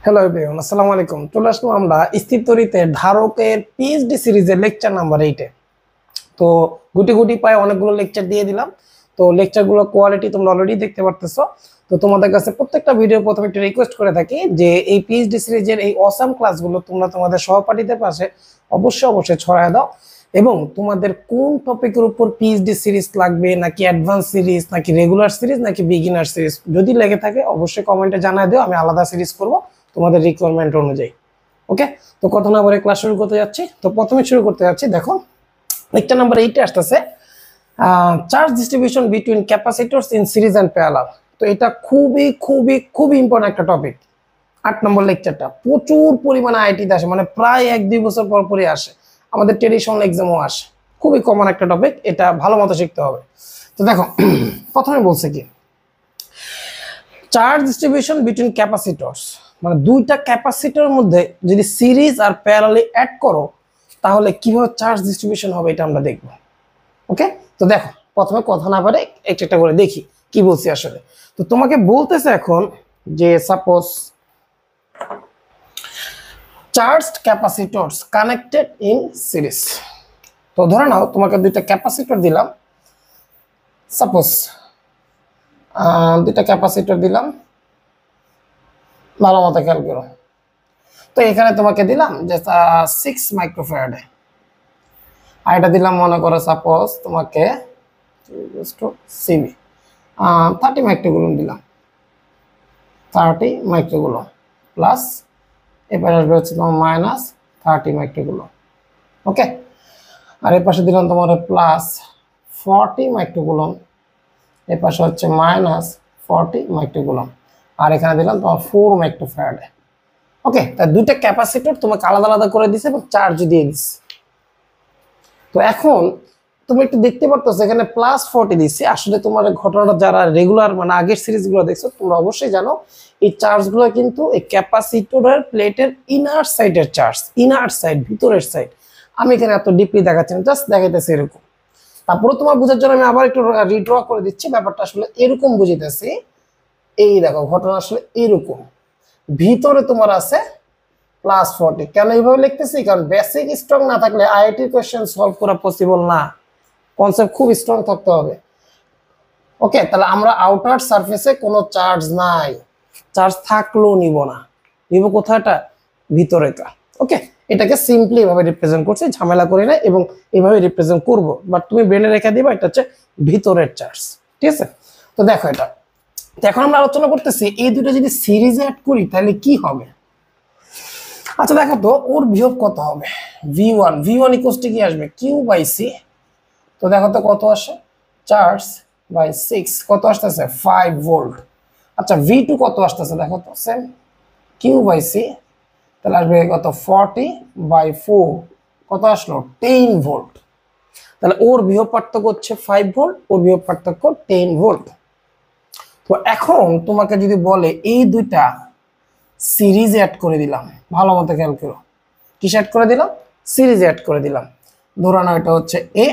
Hello everyone, আসসালামু আলাইকুম। চলে আসলাম আমরা স্থির তড়িতে ধারকের পিএইচডি সিরিজের লেকচার নাম্বার 8-এ। তো গুটি গুটি পায়ে অনেকগুলো লেকচার দিয়ে দিলাম। তো লেকচারগুলোর কোয়ালিটি তোমরা অলরেডি দেখতে পারতেছো। তো তোমাদের কাছে প্রত্যেকটা ভিডিও প্রথমে একটু রিকোয়েস্ট করে থাকি যে এই পিএইচডি সিরিজের এই অসাম ক্লাসগুলো তোমরা তোমাদের সহপাঠীদের পাশে অবশ্যই ছড়ায় দাও। এবং তোমাদের কোন টপিকের উপর পিএইচডি সিরিজ লাগবে, নাকি অ্যাডভান্স সিরিজ, নাকি রেগুলার সিরিজ, নাকি বিগিনার সিরিজ, যদি লেগে থাকে অবশ্যই কমেন্টে জানায় দিও, আমি আলাদা সিরিজ করব তোমাদের রিকোয়ারমেন্ট অনুযায়ী। ওকে, তো কথা না বলে ক্লাস শুরু করতে যাচ্ছি। তো প্রথমে শুরু করতে যাচ্ছি, দেখো লেকচার নাম্বার 8 আসতেছে charge distribution between capacitors in series and parallel. তো এটা খুবই ইম্পর্টেন্ট একটা টপিক। 8 নম্বর লেকচারটা প্রচুর পরিমাণে আইটিতে আসে, মানে প্রায় 1-2 বছর পর পরই আসে, আমাদের ট্রেডিশনাল এক্সামও আসে। খুবই কমন একটা টপিক, এটা ভালো মতো শিখতে হবে। তো দেখো প্রথমে বলছে কি, চার্জ ডিস্ট্রিবিউশন বিটুইন ক্যাপাসিটরস, মানে দুইটা ক্যাপাসিটরের মধ্যে যদি সিরিজ আর প্যারালালি অ্যাড করো তাহলে কিভাবে চার্জ ডিস্ট্রিবিউশন হবে এটা আমরা দেখব। ওকে, তো দেখো প্রথমে কথা না পারে একটা করে দেখি কি বলছি আসলে। তো তোমাকে বলতেছে এখন যে suppose charged capacitors connected in series. তো ধরে নাও তোমাকে দুইটা ক্যাপাসিটর দিলাম, সাপোজ দুইটা ক্যাপাসিটর দিলাম, ভালো মতো খেয়াল করো। তো এখানে তোমাকে দিলাম যে 6 মাইক্রোফ্যারাডে, আর এটা দিলাম মনে করো সাপোজ তোমাকে সিবি 30 মাইক্রোকুলম দিলাম, 30 মাইক্রোকুলম প্লাস এবারে আসবে হচ্ছে তোমার মাইনাস 30 মাইক্রোকুলম। ওকে, আর এর পাশে দিলাম তোমার প্লাস 40 মাইক্রোকুলম, এর পাশে হচ্ছে মাইনাস 40 মাইক্রোকুলম, আর এখানে দিলাম তোমার 4 মাইক্রোফ্যারাডে। ওকে, তাই দুইটা ক্যাপাসিটর তোমাকে আলাদা আলাদা করে দিছে এবং চার্জ দিয়ে দিছে। তো এখন তুমি একটু দেখতে পারতো এখানে প্লাস 40 দিচ্ছে। আসলে তোমার ঘটনাটা যারা রেগুলার মানে আগের সিরিজগুলো দেখছো তোমরা অবশ্যই জানো এই চার্জগুলো কিন্তু এই ক্যাপাসিটরের প্লেটের ইনার সাইডের চার্জ, ইনার সাইড, ভিতরের সাইড। আমি এখানে এত ডিপলি দেখাচ্ছি না, জাস্ট দেখাইতেছি এরকম। তারপরে তোমার বোঝার জন্য আমি আবার একটু রিড্র করে দিচ্ছি, ব্যাপারটা আসলে এরকম বুঝিতেছি। এই দেখো ঘটনা আসলে এরকম, ভিতরে তোমার আছে প্লাস 40। কেন এইভাবে লিখতেছি? কারণ বেসিক স্ট্রং না থাকলে আইআইটি কোশ্চেন সলভ করা পসিবল না, কনসেপ্ট খুব স্ট্রং থাকতে হবে। ওকে, তাহলে আমরা আউটার সারফেসে কোনো চার্জ নাই, চার্জ থাকলেও নিব না, নিব কোথাটা? ভিতরেটা। ওকে, এটাকে সিম্পলি এভাবে রিপ্রেজেন্ট করছি, ঝামেলা করি না, এবং এইভাবে রিপ্রেজেন্ট করব, বাট তুমি ব্রেনে রেখে দিবা এটা হচ্ছে ভিতরের চার্জ। ঠিক আছে, তো দেখো এটা। তো এখন আমরা আলোচনা করতেছি এই দুটো যদি সিরিজে অ্যাড করি তাহলে কি হবে। আচ্ছা দেখো তো ওর বিভব কত হবে, V1 ইকুয়ালস টু কি আসবে? Q/C। তো দেখো তো কত আসে, চার্জ বাই 6 কত আসতেছে? 5 ভোল্ট। আচ্ছা V2 কত আসতেছে দেখো তো, সেম Q/C, তাহলে আসবে কত? 40/4 কত আসলো? 10 ভোল্ট। তাহলে ওর বিভব পার্থক্য হচ্ছে 5 ভোল্ট, ওর বিভব পার্থক্য 10 ভোল্ট। তো এখন তোমাকে যদি বলে এই দুইটা সিরিজে অ্যাড করে দিলাম, ভালো মতো খেয়াল করো, কিসে অ্যাড করে দিলাম? সিরিজে অ্যাড করে দিলাম। ধরো না এটা হচ্ছে এ,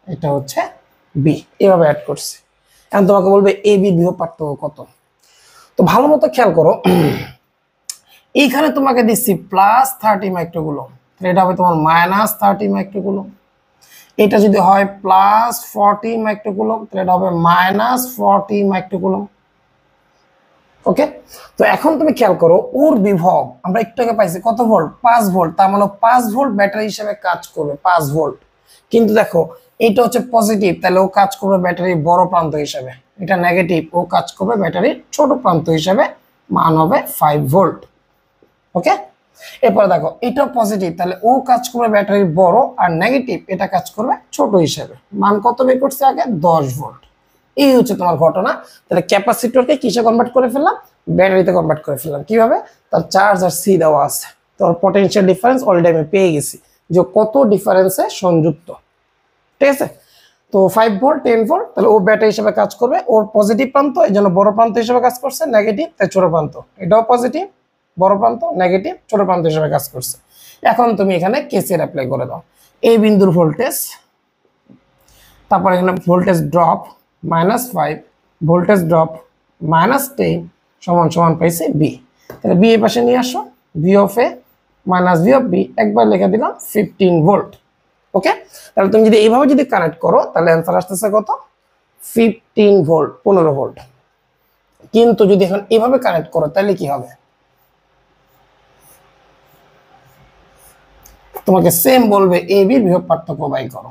এটা হচ্ছে বি, এভাবে অ্যাড করছি। এখন তোমাকে বলবে এ বি বিভব পার্থক্য কত। তো ভালো মতো খেয়াল করো, এইখানে তোমাকে দিচ্ছি প্লাস 30 মাইক্রোকুলম, এটা হবে তোমার মাইনাস 30 মাইক্রোকুলম। এটা যদি হয় প্লাস 40 মাইক্রোকুলম, তাহলে এটা হবে মাইনাস 40 মাইক্রোকুলম। ওকে, তো এখন তুমি খেয়াল করো ওর বিভব আমরা একটু আগে পাইছি কত ভোল্ট? 5 ভোল্ট। তার মানে 5 ভোল্ট ব্যাটারি হিসেবে কাজ করবে, 5 ভোল্ট। কিন্তু দেখো এটা হচ্ছে পজিটিভ, তাহলে ও কাজ করবে ব্যাটারির বড় প্রান্ত হিসেবে। এটা নেগেটিভ, ও কাজ করবে ব্যাটারির ছোট প্রান্ত হিসেবে, মান হবে 5 ভোল্ট। ওকে, এরপরে দেখো এটাও পজিটিভ, তাহলে ও কাজ করবে ব্যাটারির বড়, আর নেগেটিভ এটা কাজ করবে ছোট হিসেবে। মান কত বের করছে আগে? 10 ভোল্ট। এই হচ্ছে তোমার ঘটনা। তাহলে ক্যাপাসিটরকে কিসে কনভার্ট করে ফেললাম? ব্যাটারিতে কনভার্ট করে ফেললাম। কিভাবে? তার চার্জ আর সি দেওয়া আছে, তোর পটেনশিয়াল ডিফারেন্স অলরেডি আমি পেয়ে গেছি যে কত ডিফারেন্সে সংযুক্ত। ঠিক আছে, তো 5 ভোল্ট 10 ভোল্ট, তাহলে ও ব্যাটারি হিসেবে কাজ করবে, ওর পজিটিভ প্রান্ত এই জন্য বড় প্রান্ত হিসেবে কাজ করছে, নেগেটিভ তাই ছোট প্রান্ত, এটাও পজিটিভ বড় প্রান্ত, নেগেটিভ ছোট প্রান্ত হিসেবে কাজ করছে। এখন তুমি এখানে কেসিএল অ্যাপ্লাই করে দাও। এই বিন্দুর ভোল্টেজ, তারপর এখানে ভোল্টেজ ড্রপ -5, ভোল্টেজ ড্রপ -10 সমান সমান পাইছে বি। তাহলে বি এর পাশে নিয়ে আসো, V of A minus V of B, একবার লিখে দিলাম 15 ভোল্ট। ওকে, তাহলে তুমি যদি এইভাবে যদি কানেক্ট করো তাহলে অ্যান্সার আসতেছে কত? 15 ভোল্ট, 15 ভোল্ট। কিন্তু যদি এখন এভাবে কানেক্ট করো তাহলে কি হবে? তোমাকে সেম বলবে এ বির বিভব পার্থক্য বাই করো।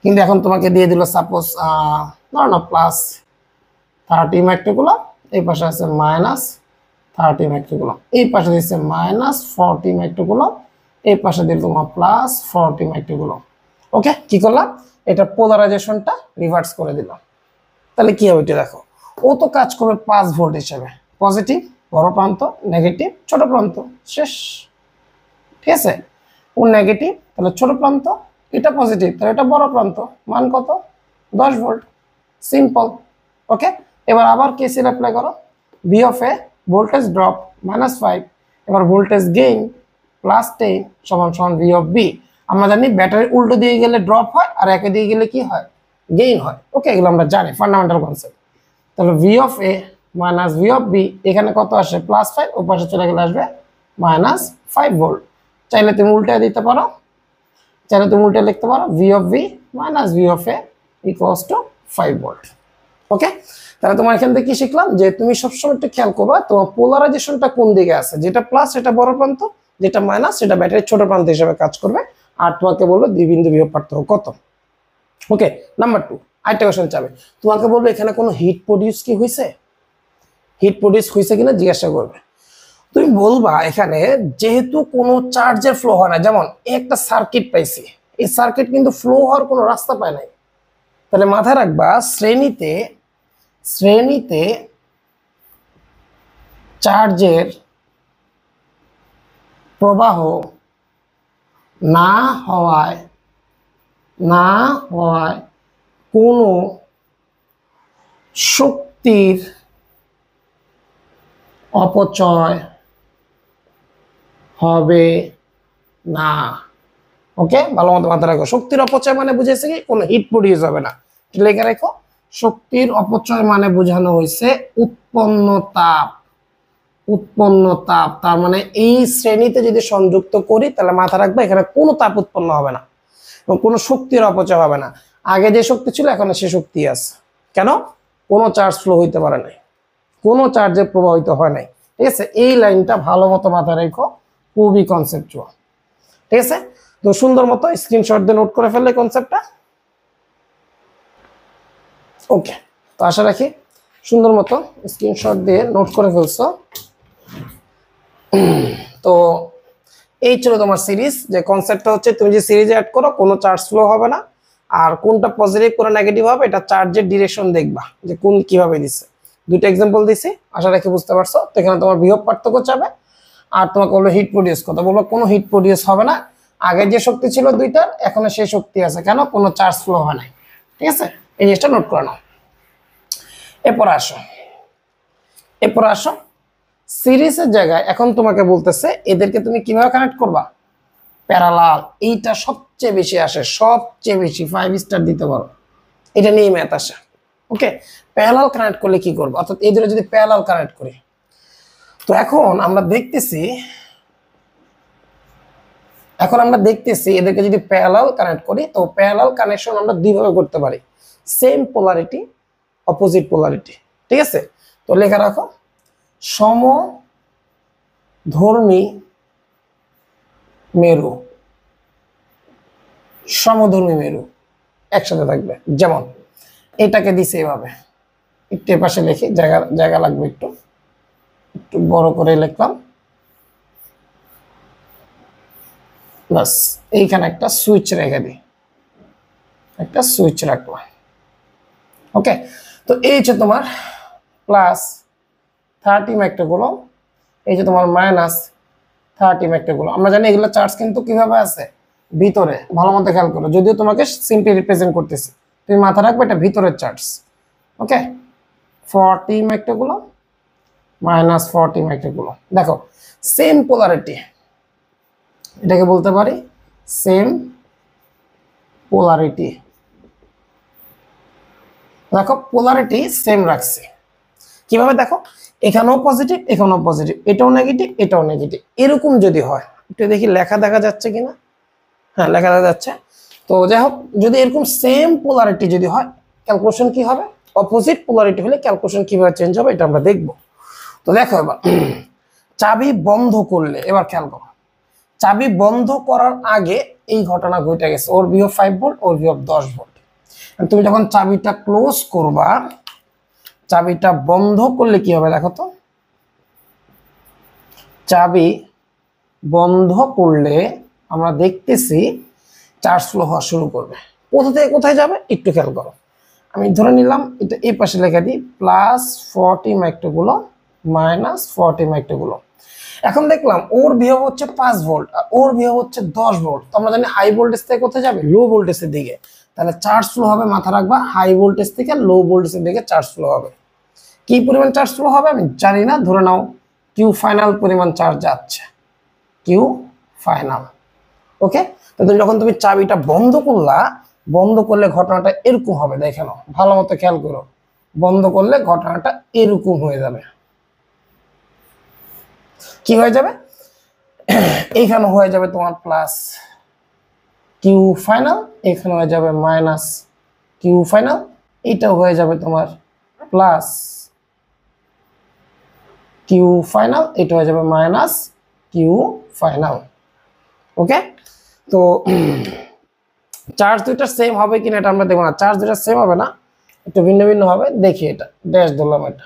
কিন্তু এখন তোমাকে দিয়ে দিল সাপোজ ধরো না প্লাস 30 মাইক্রোকুলম, এই পাশে আছে মাইনাস 30 মাইক্রোকুলম, এই পাশে দিচ্ছে মাইনাস 40 মাইক্রোকুলম, এই পাশে দিল তোমার প্লাস 40 মাইক্রোকুলম। ওকে, কি করলাম? এটা পোলারাইজেশনটা রিভার্স করে দিলাম। তাহলে কি হবে এটা দেখো, ও তো কাজ করবে 5 ভোল্ট হিসেবে, পজিটিভ বড় প্রান্ত, নেগেটিভ ছোট প্রান্ত, শেষ। ঠিক আছে, ও নেগেটিভ তাহলে ছোট প্রান্ত, এটা পজিটিভ তাহলে এটা বড় প্রান্ত, মান কত? 10 ভোল্ট, সিম্পল। ওকে, এবার আবার কেসিএল অ্যাপ্লাই করো, V of A voltage drop -5, এবার ভোল্টেজ গেইন +10 সমান সমান ভি অফ বি। আমরা জানি ব্যাটারি উল্টো দিয়ে গেলে ড্রপ হয় আর একে দিয়ে গেলে কি হয়? গেইন হয়। ওকে, এগুলো আমরা জানি, ফান্ডামেন্টাল কনসেপ্ট। তাহলে V of A minus V of B, এখানে কত আসে? +5, ও পাশে চলে গেলে আসবে -5 ভোল্ট। চাইলে তুমি উল্টে দিতে পারো, চাইলে তুমি উল্টে লিখতে পারো V of B minus V of A equals to 5 volt. Okay, তাহলে তোমার এখান থেকে কি শিখলাম? যে তুমি সবসময় একটু খেয়াল করবা তোমার পোলারাইজেশনটা কোন দিকে আছে, যেটা প্লাস সেটা বড় প্রান্ত, যেটা মাইনাস সেটা ব্যাটারির ছোট প্রান্ত হিসেবে কাজ করবে। আর তোমাকে বলবো দুই বিন্দু বিভব পার্থক্য কত। ওকে, নাম্বার 2 আরেকটা কোশ্চেন চাবে, তোমাকে বলবো এখানে কোনো হিট প্রডিউস কি হয়েছে, হিট প্রডিউস হয়েছে কিনা জিজ্ঞাসা করবে। তুমি বলবা এখানে যেহেতু কোনো চার্জের ফ্লো হয় না, যেমন একটা সার্কিট পাইছি, এই সার্কিট কিন্তু ফ্লো হওয়ার কোনো রাস্তা পায় নাই, তাহলে মাথায় রাখবা শ্রেণীতে শ্রেণীতে চার্জের প্রবাহ না হওয়ায় কোনো শক্তির অপচয় হবে না। ওকে, ভালো মতো মাথায় রাখো, শক্তির অপচয় মানে বুঝেছে কি কোনো হিট প্রডিউস হবে না, লিখে রাখো। শক্তির অপচয় মানে বোঝানো হয়েছে উৎপন্ন তাপ, উৎপন্ন তাপ, তার মানে এই শ্রেণীতে যদি সংযুক্ত করি তাহলে মাথা রাখবে এখানে কোনো তাপ উৎপন্ন হবে না এবং কোনো শক্তির অপচয় হবে না। আগে যে শক্তি ছিল এখন সে শক্তি আছে, কেন? কোনো চার্জ ফ্লো হইতে পারে নাই, কোনো চার্জে প্রবাহিত হয় নাই। ঠিক আছে, এই লাইনটা ভালো মতো মাথায় রেখো, খুবই কনসেপচুয়াল। ঠিক আছে, তো সুন্দর মতো স্ক্রিনশট দিয়ে নোট করে ফেললে কনসেপ্টটা। ওকে, তো আশা রাখি সুন্দর মতো স্ক্রিনশট দিয়ে নোট করে ফেলছো। তো এই ছিল তোমার সিরিজ, যে কনসেপ্টটা হচ্ছে তুমি যে সিরিজে অ্যাড করো কোনো চার্জ ফ্লো হবে না, আর কোনটা পজিটিভ কোনটা নেগেটিভ হবে এটা চার্জের ডিরেকশন দেখবা যে কোন কিভাবে দিচ্ছে। দুটো এক্সাম্পল দিছি, আশা রাখি বুঝতে পারছো। তো এখানে তোমার বিভব পার্থক্য চাবে আর তোমাকে বলবো হিট প্রডিউস কত, বলবো কোনো হিট প্রডিউস হবে না, আগে যে শক্তি ছিল দুইটার এখনো সেই শক্তি আছে, কেন? কোনো চার্জ ফ্লো হয় নাই। ঠিক আছে, এই জিনিসটা নোট করে নাও। এরপর আসো সিরিজের জায়গায় এখন তোমাকে বলতেছে এদেরকে তুমি কিভাবে কানেক্ট করবা, প্যারালাল। এইটা সবচেয়ে বেশি আসে, সবচেয়ে বেশি 5 স্টার দিতে পারো, এটা নিয়ে ম্যাথ আসে। ওকে, প্যারালাল কানেক্ট করলে কি করবো, অর্থাৎ এই দুটো যদি প্যারালাল কানেক্ট করি, তো এখন আমরা দেখতেছি এদেরকে যদি প্যারালাল কানেক্ট করি, তো প্যারালাল কানেকশন আমরা দুইভাবে করতে পারি, সেম পোলারিটি অপোজিট পোলারিটি। ঠিক আছে, তো লেখা রাখো সমধর্মী মেরু, সমধর্মী মেরু একসাথে থাকবে। যেমন এটাকে দিছে এভাবে, একটু পাশে লিখি, জায়গা লাগবে, একটু বড় করে লিখলাম, বাস। এইখানে একটা সুইচ রেখে দিই, একটা সুইচ রাখলাম। ওকে, তো এই যে তোমার +30 মাইক্রোকুলম, এই যে তোমার -30 মাইক্রোকুলম। আমরা জানি এগুলো চার্জ কিন্তু কিভাবে আছে, ভিতরে। ভালো মতো খেয়াল করো, যদিও তোমাকে সিম্পলি রিপ্রেজেন্ট করতেছি, তুমি মাথা রাখবে এটা ভিতরের চার্জ। ওকে, 40 মাইক্রোকুলম -40 মাইক্রোকুলম। দেখো সেম পোলারিটি, এটাকে বলতে পারি সেম পোলারিটি। দেখো পোলারিটি সেম রাখছি কিভাবে, দেখো এখানেও পজিটিভ, এখানেও পজিটিভ, এটাও নেগেটিভ, এটাও নেগেটিভ। এরকম যদি হয়, একটু দেখি লেখা দেখা যাচ্ছে কিনা। হ্যাঁ, লেখা দেখা যাচ্ছে। তো যাই হোক, যদি এরকম সেম পোলারিটি যদি হয়, ক্যালকুলেশন কি হবে? অপোজিট পোলারিটি হলে ক্যালকুলেশন কিভাবে চেঞ্জ হবে এটা আমরা দেখব। তো দেখো এবার চাবি বন্ধ করলে, এবার খেয়াল করো, চাবি বন্ধ করার আগে এই ঘটনা ঘটে গেছে, ওর বিভব 5 ভোল্ট, ওর বিভব 10 ভোল্ট। তুমি যখন চাবিটা ক্লোজ করবা, চাবিটা বন্ধ করলে কি হবে দেখো তো। চাবি বন্ধ করলে আমরা দেখতেছি চার্জ ফ্লো হওয়া শুরু করবে। কোথা থেকে কোথায় যাবে একটু খেয়াল করো। আমি ধরে নিলাম এটা এই পাশে লেখা দিই, +40 মাইক্রোগুলো, -40 মাইক্রোগুলো। এখন দেখলাম ওর বিভব হচ্ছে 5 ভোল্ট আর ওর বিভব হচ্ছে 10 ভোল্ট। তো আমরা জানি হাই ভোল্টেজ থেকে কোথায় যাবে? লো ভোল্টেজের দিকে। তাহলে চার্জ ফ্লো হবে, মাথা রাখবা, হাই ভোল্টেজ থেকে লো ভোল্টেজের দিকে চার্জ ফ্লো হবে। কি পরিমাণ চার্জ ফ্লো হবে আমি জানি না, ধরে নাও কিউ ফাইনাল পরিমাণ চার্জ যাচ্ছে, কিউ ফাইনাল। ওকে, তো যখন তুমি চাবিটা বন্ধ করলা, বন্ধ করলে ঘটনাটা এরকম হবে, দেখে নাও ভালো মতো খেয়াল করো। বন্ধ করলে ঘটনাটা এরকম হয়ে যাবে। কি হয়ে যাবে? এইখানে হয়ে যাবে তোমার প্লাস কিউ ফাইনাল, এখানে হয়ে যাবে মাইনাস কিউ ফাইনাল, এইটাও হয়ে যাবে তোমার প্লাস কিউ ফাইনাল, এটা হয়ে যাবে মাইনাস কিউ ফাইনাল। ওকে, তো চার্জ দুইটা সেম হবে কিনা এটা আমরা দেখবো না, চার্জ দুইটা সেম হবে না, একটু ভিন্ন ভিন্ন হবে। দেখি এটা ড্যাশ ধরলাম এটা।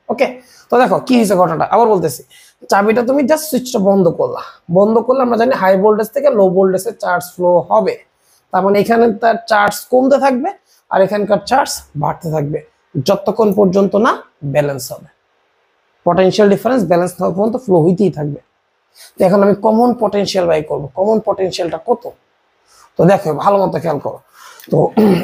ওকে, তো দেখো কি হয়েছে ঘটনাটা, আবার বলতেছি। চাবিটা তুমি জাস্ট সুইচটা বন্ধ করলা, বন্ধ করলে আমরা জানি হাই ভোল্টেজ থেকে লো ভোল্টেজে চার্জ ফ্লো হবে। তার মানে এখানে তার চার্জ কমতে থাকবে আর এখানকার চার্জ বাড়তে থাকবে, যতক্ষণ পর্যন্ত না ব্যালেন্স হবে। পটেনশিয়াল ডিফারেন্স ব্যালেন্স না হওয়া পর্যন্ত ফ্লো হইতেই থাকবে। তো এখন আমি কমন পটেনশিয়াল বাই করবো। কমন পটেনশিয়ালটা কত? তো দেখো ভালো মতো খেয়াল করো। তো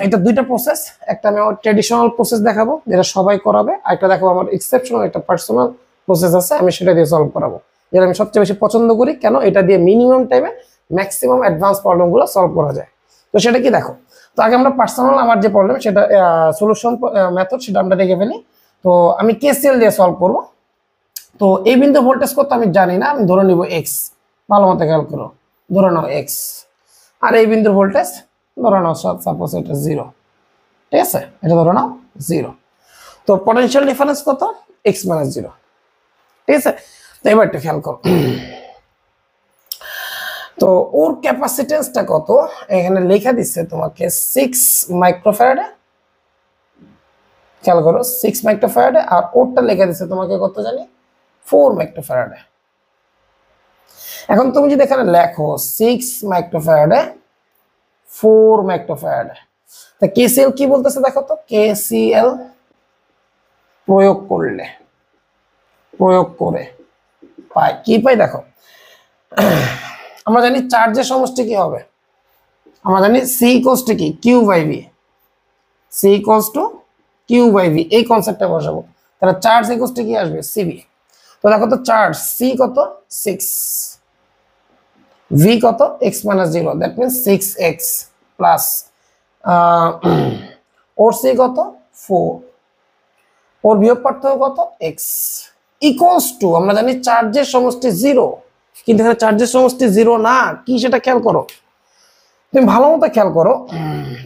এটা দুইটা প্রসেস, একটা আমি আমার ট্রেডিশনাল প্রসেস দেখাবো যেটা সবাই করাবে, আর একটা দেখাবো আমার এক্সেপশনাল একটা পার্সোনাল প্রসেস আছে, আমি সেটা দিয়ে সলভ করাবো, যেটা আমি সবচেয়ে বেশি পছন্দ করি। কেন? এটা দিয়ে মিনিমাম টাইমে ম্যাক্সিমাম অ্যাডভান্স প্রবলেমগুলো সলভ করা যায়। তো সেটা কি দেখো, তো আগে আমরা পার্সোনাল আমার যে প্রবলেম সেটা সলিউশন মেথড সেটা আমরা দেখে ফেলি। তো আমি কেসিএল দিয়ে সলভ করবো। তো এই বিন্দু ভোল্টেজ কত আমি জানি না, আমি ধরে নিব এক্স। ভালো মতো খেয়াল করো, ধরে নাও এক্স। আর এই বিন্দুর ভোল্টেজ ধরে নাও সাপোজ এটা 0, ঠিক আছে, এটা ধরে নাও 0। তো পটেনশিয়াল ডিফারেন্স কত? x - 0, ঠিক আছে। তো এবার একটু খেয়াল করো, তো ওর ক্যাপাসিটেন্সটা কত এখানে লেখা দিচ্ছে তোমাকে 6 মাইক্রোফ্যারাডে। খেয়াল করো 6 মাইক্রোফ্যারাডে, আর ওরটা লেখা দিচ্ছে তোমাকে কত জানি 4 মাইক্রোফ্যারাডে। এখন তুমি যদি এখানে লেখো 6 মাইক্রোফ্যারাডে 4 মাইক্রোফ্যারাডে, তা কেসিএল কি বলতেছে দেখো তো। কেসিএল প্রয়োগ করলে, প্রয়োগ করে পাই কি পাই দেখো। আমরা জানি চার্জের সমষ্টি কি হবে, আমরা জানি সি ইকুয়ালস টু কি Q by V, C equals to Q by V, এই কনসেপ্টটা বসাবো। তাহলে চার্জ ইকুয়ালস টু কি আসবে? সিবি। তো দেখো তো চার্জ সি কত 6, ভি কত x - 0, that means 6x plus or C কত 4, ওর বিয়োগ পার্থক্য কত x ইকুয়ালস টু, আমরা জানি চার্জের সমষ্টি 0, কিন্তু এখানে চার্জের সমষ্টি 0 না, কি সেটা খেয়াল করো। তুমি ভালো মতো খেয়াল করো,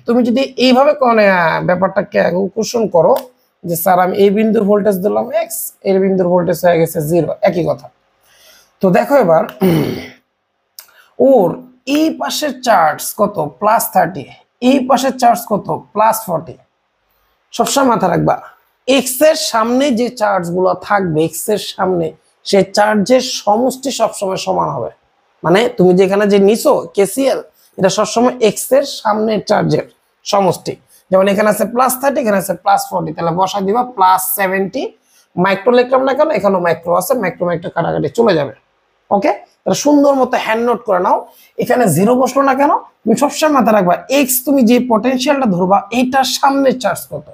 তুমি যদি এইভাবে ব্যাপারটা ক্যালকুলেশন করো যে স্যার আমি এই বিন্দুর ভোল্টেজ দিলাম x, এই বিন্দুর ভোল্টেজ হয়ে গেছে 0, একই কথা। তো দেখো এবার ওর এই পাশের চার্জ কত +30, এই পাশের চার্জ কত +40। সবসময় মাথা রাখবা এক্স এর সামনে যে চার্জ গুলো থাকবে, এক্স এর সামনে সেই চার্জের সমষ্টি সবসময় সমান হবে। মানে তুমি যেখানে যে নিছো কেসিএল, এটা সবসময় এক্স এর সামনের চার্জের সমষ্টি। যেমন এখানে আছে +30, এখানে আছে +40, তাহলে বসা দিবা +70। মাইক্রো লিখলাম না কেন, এখানে মাইক্রো আছে, মাইক্রো মাইক্রো কাটাকাটি চলে যাবে। ওকে, তাহলে সুন্দর মতো হ্যান্ড নোট করে নাও। এখানে 0 বসলো না কেন, তুমি সবসময় মাথায় রাখবা এক্স, তুমি যে পটেনশিয়ালটা ধরবা এইটার সামনের চার্জ কত,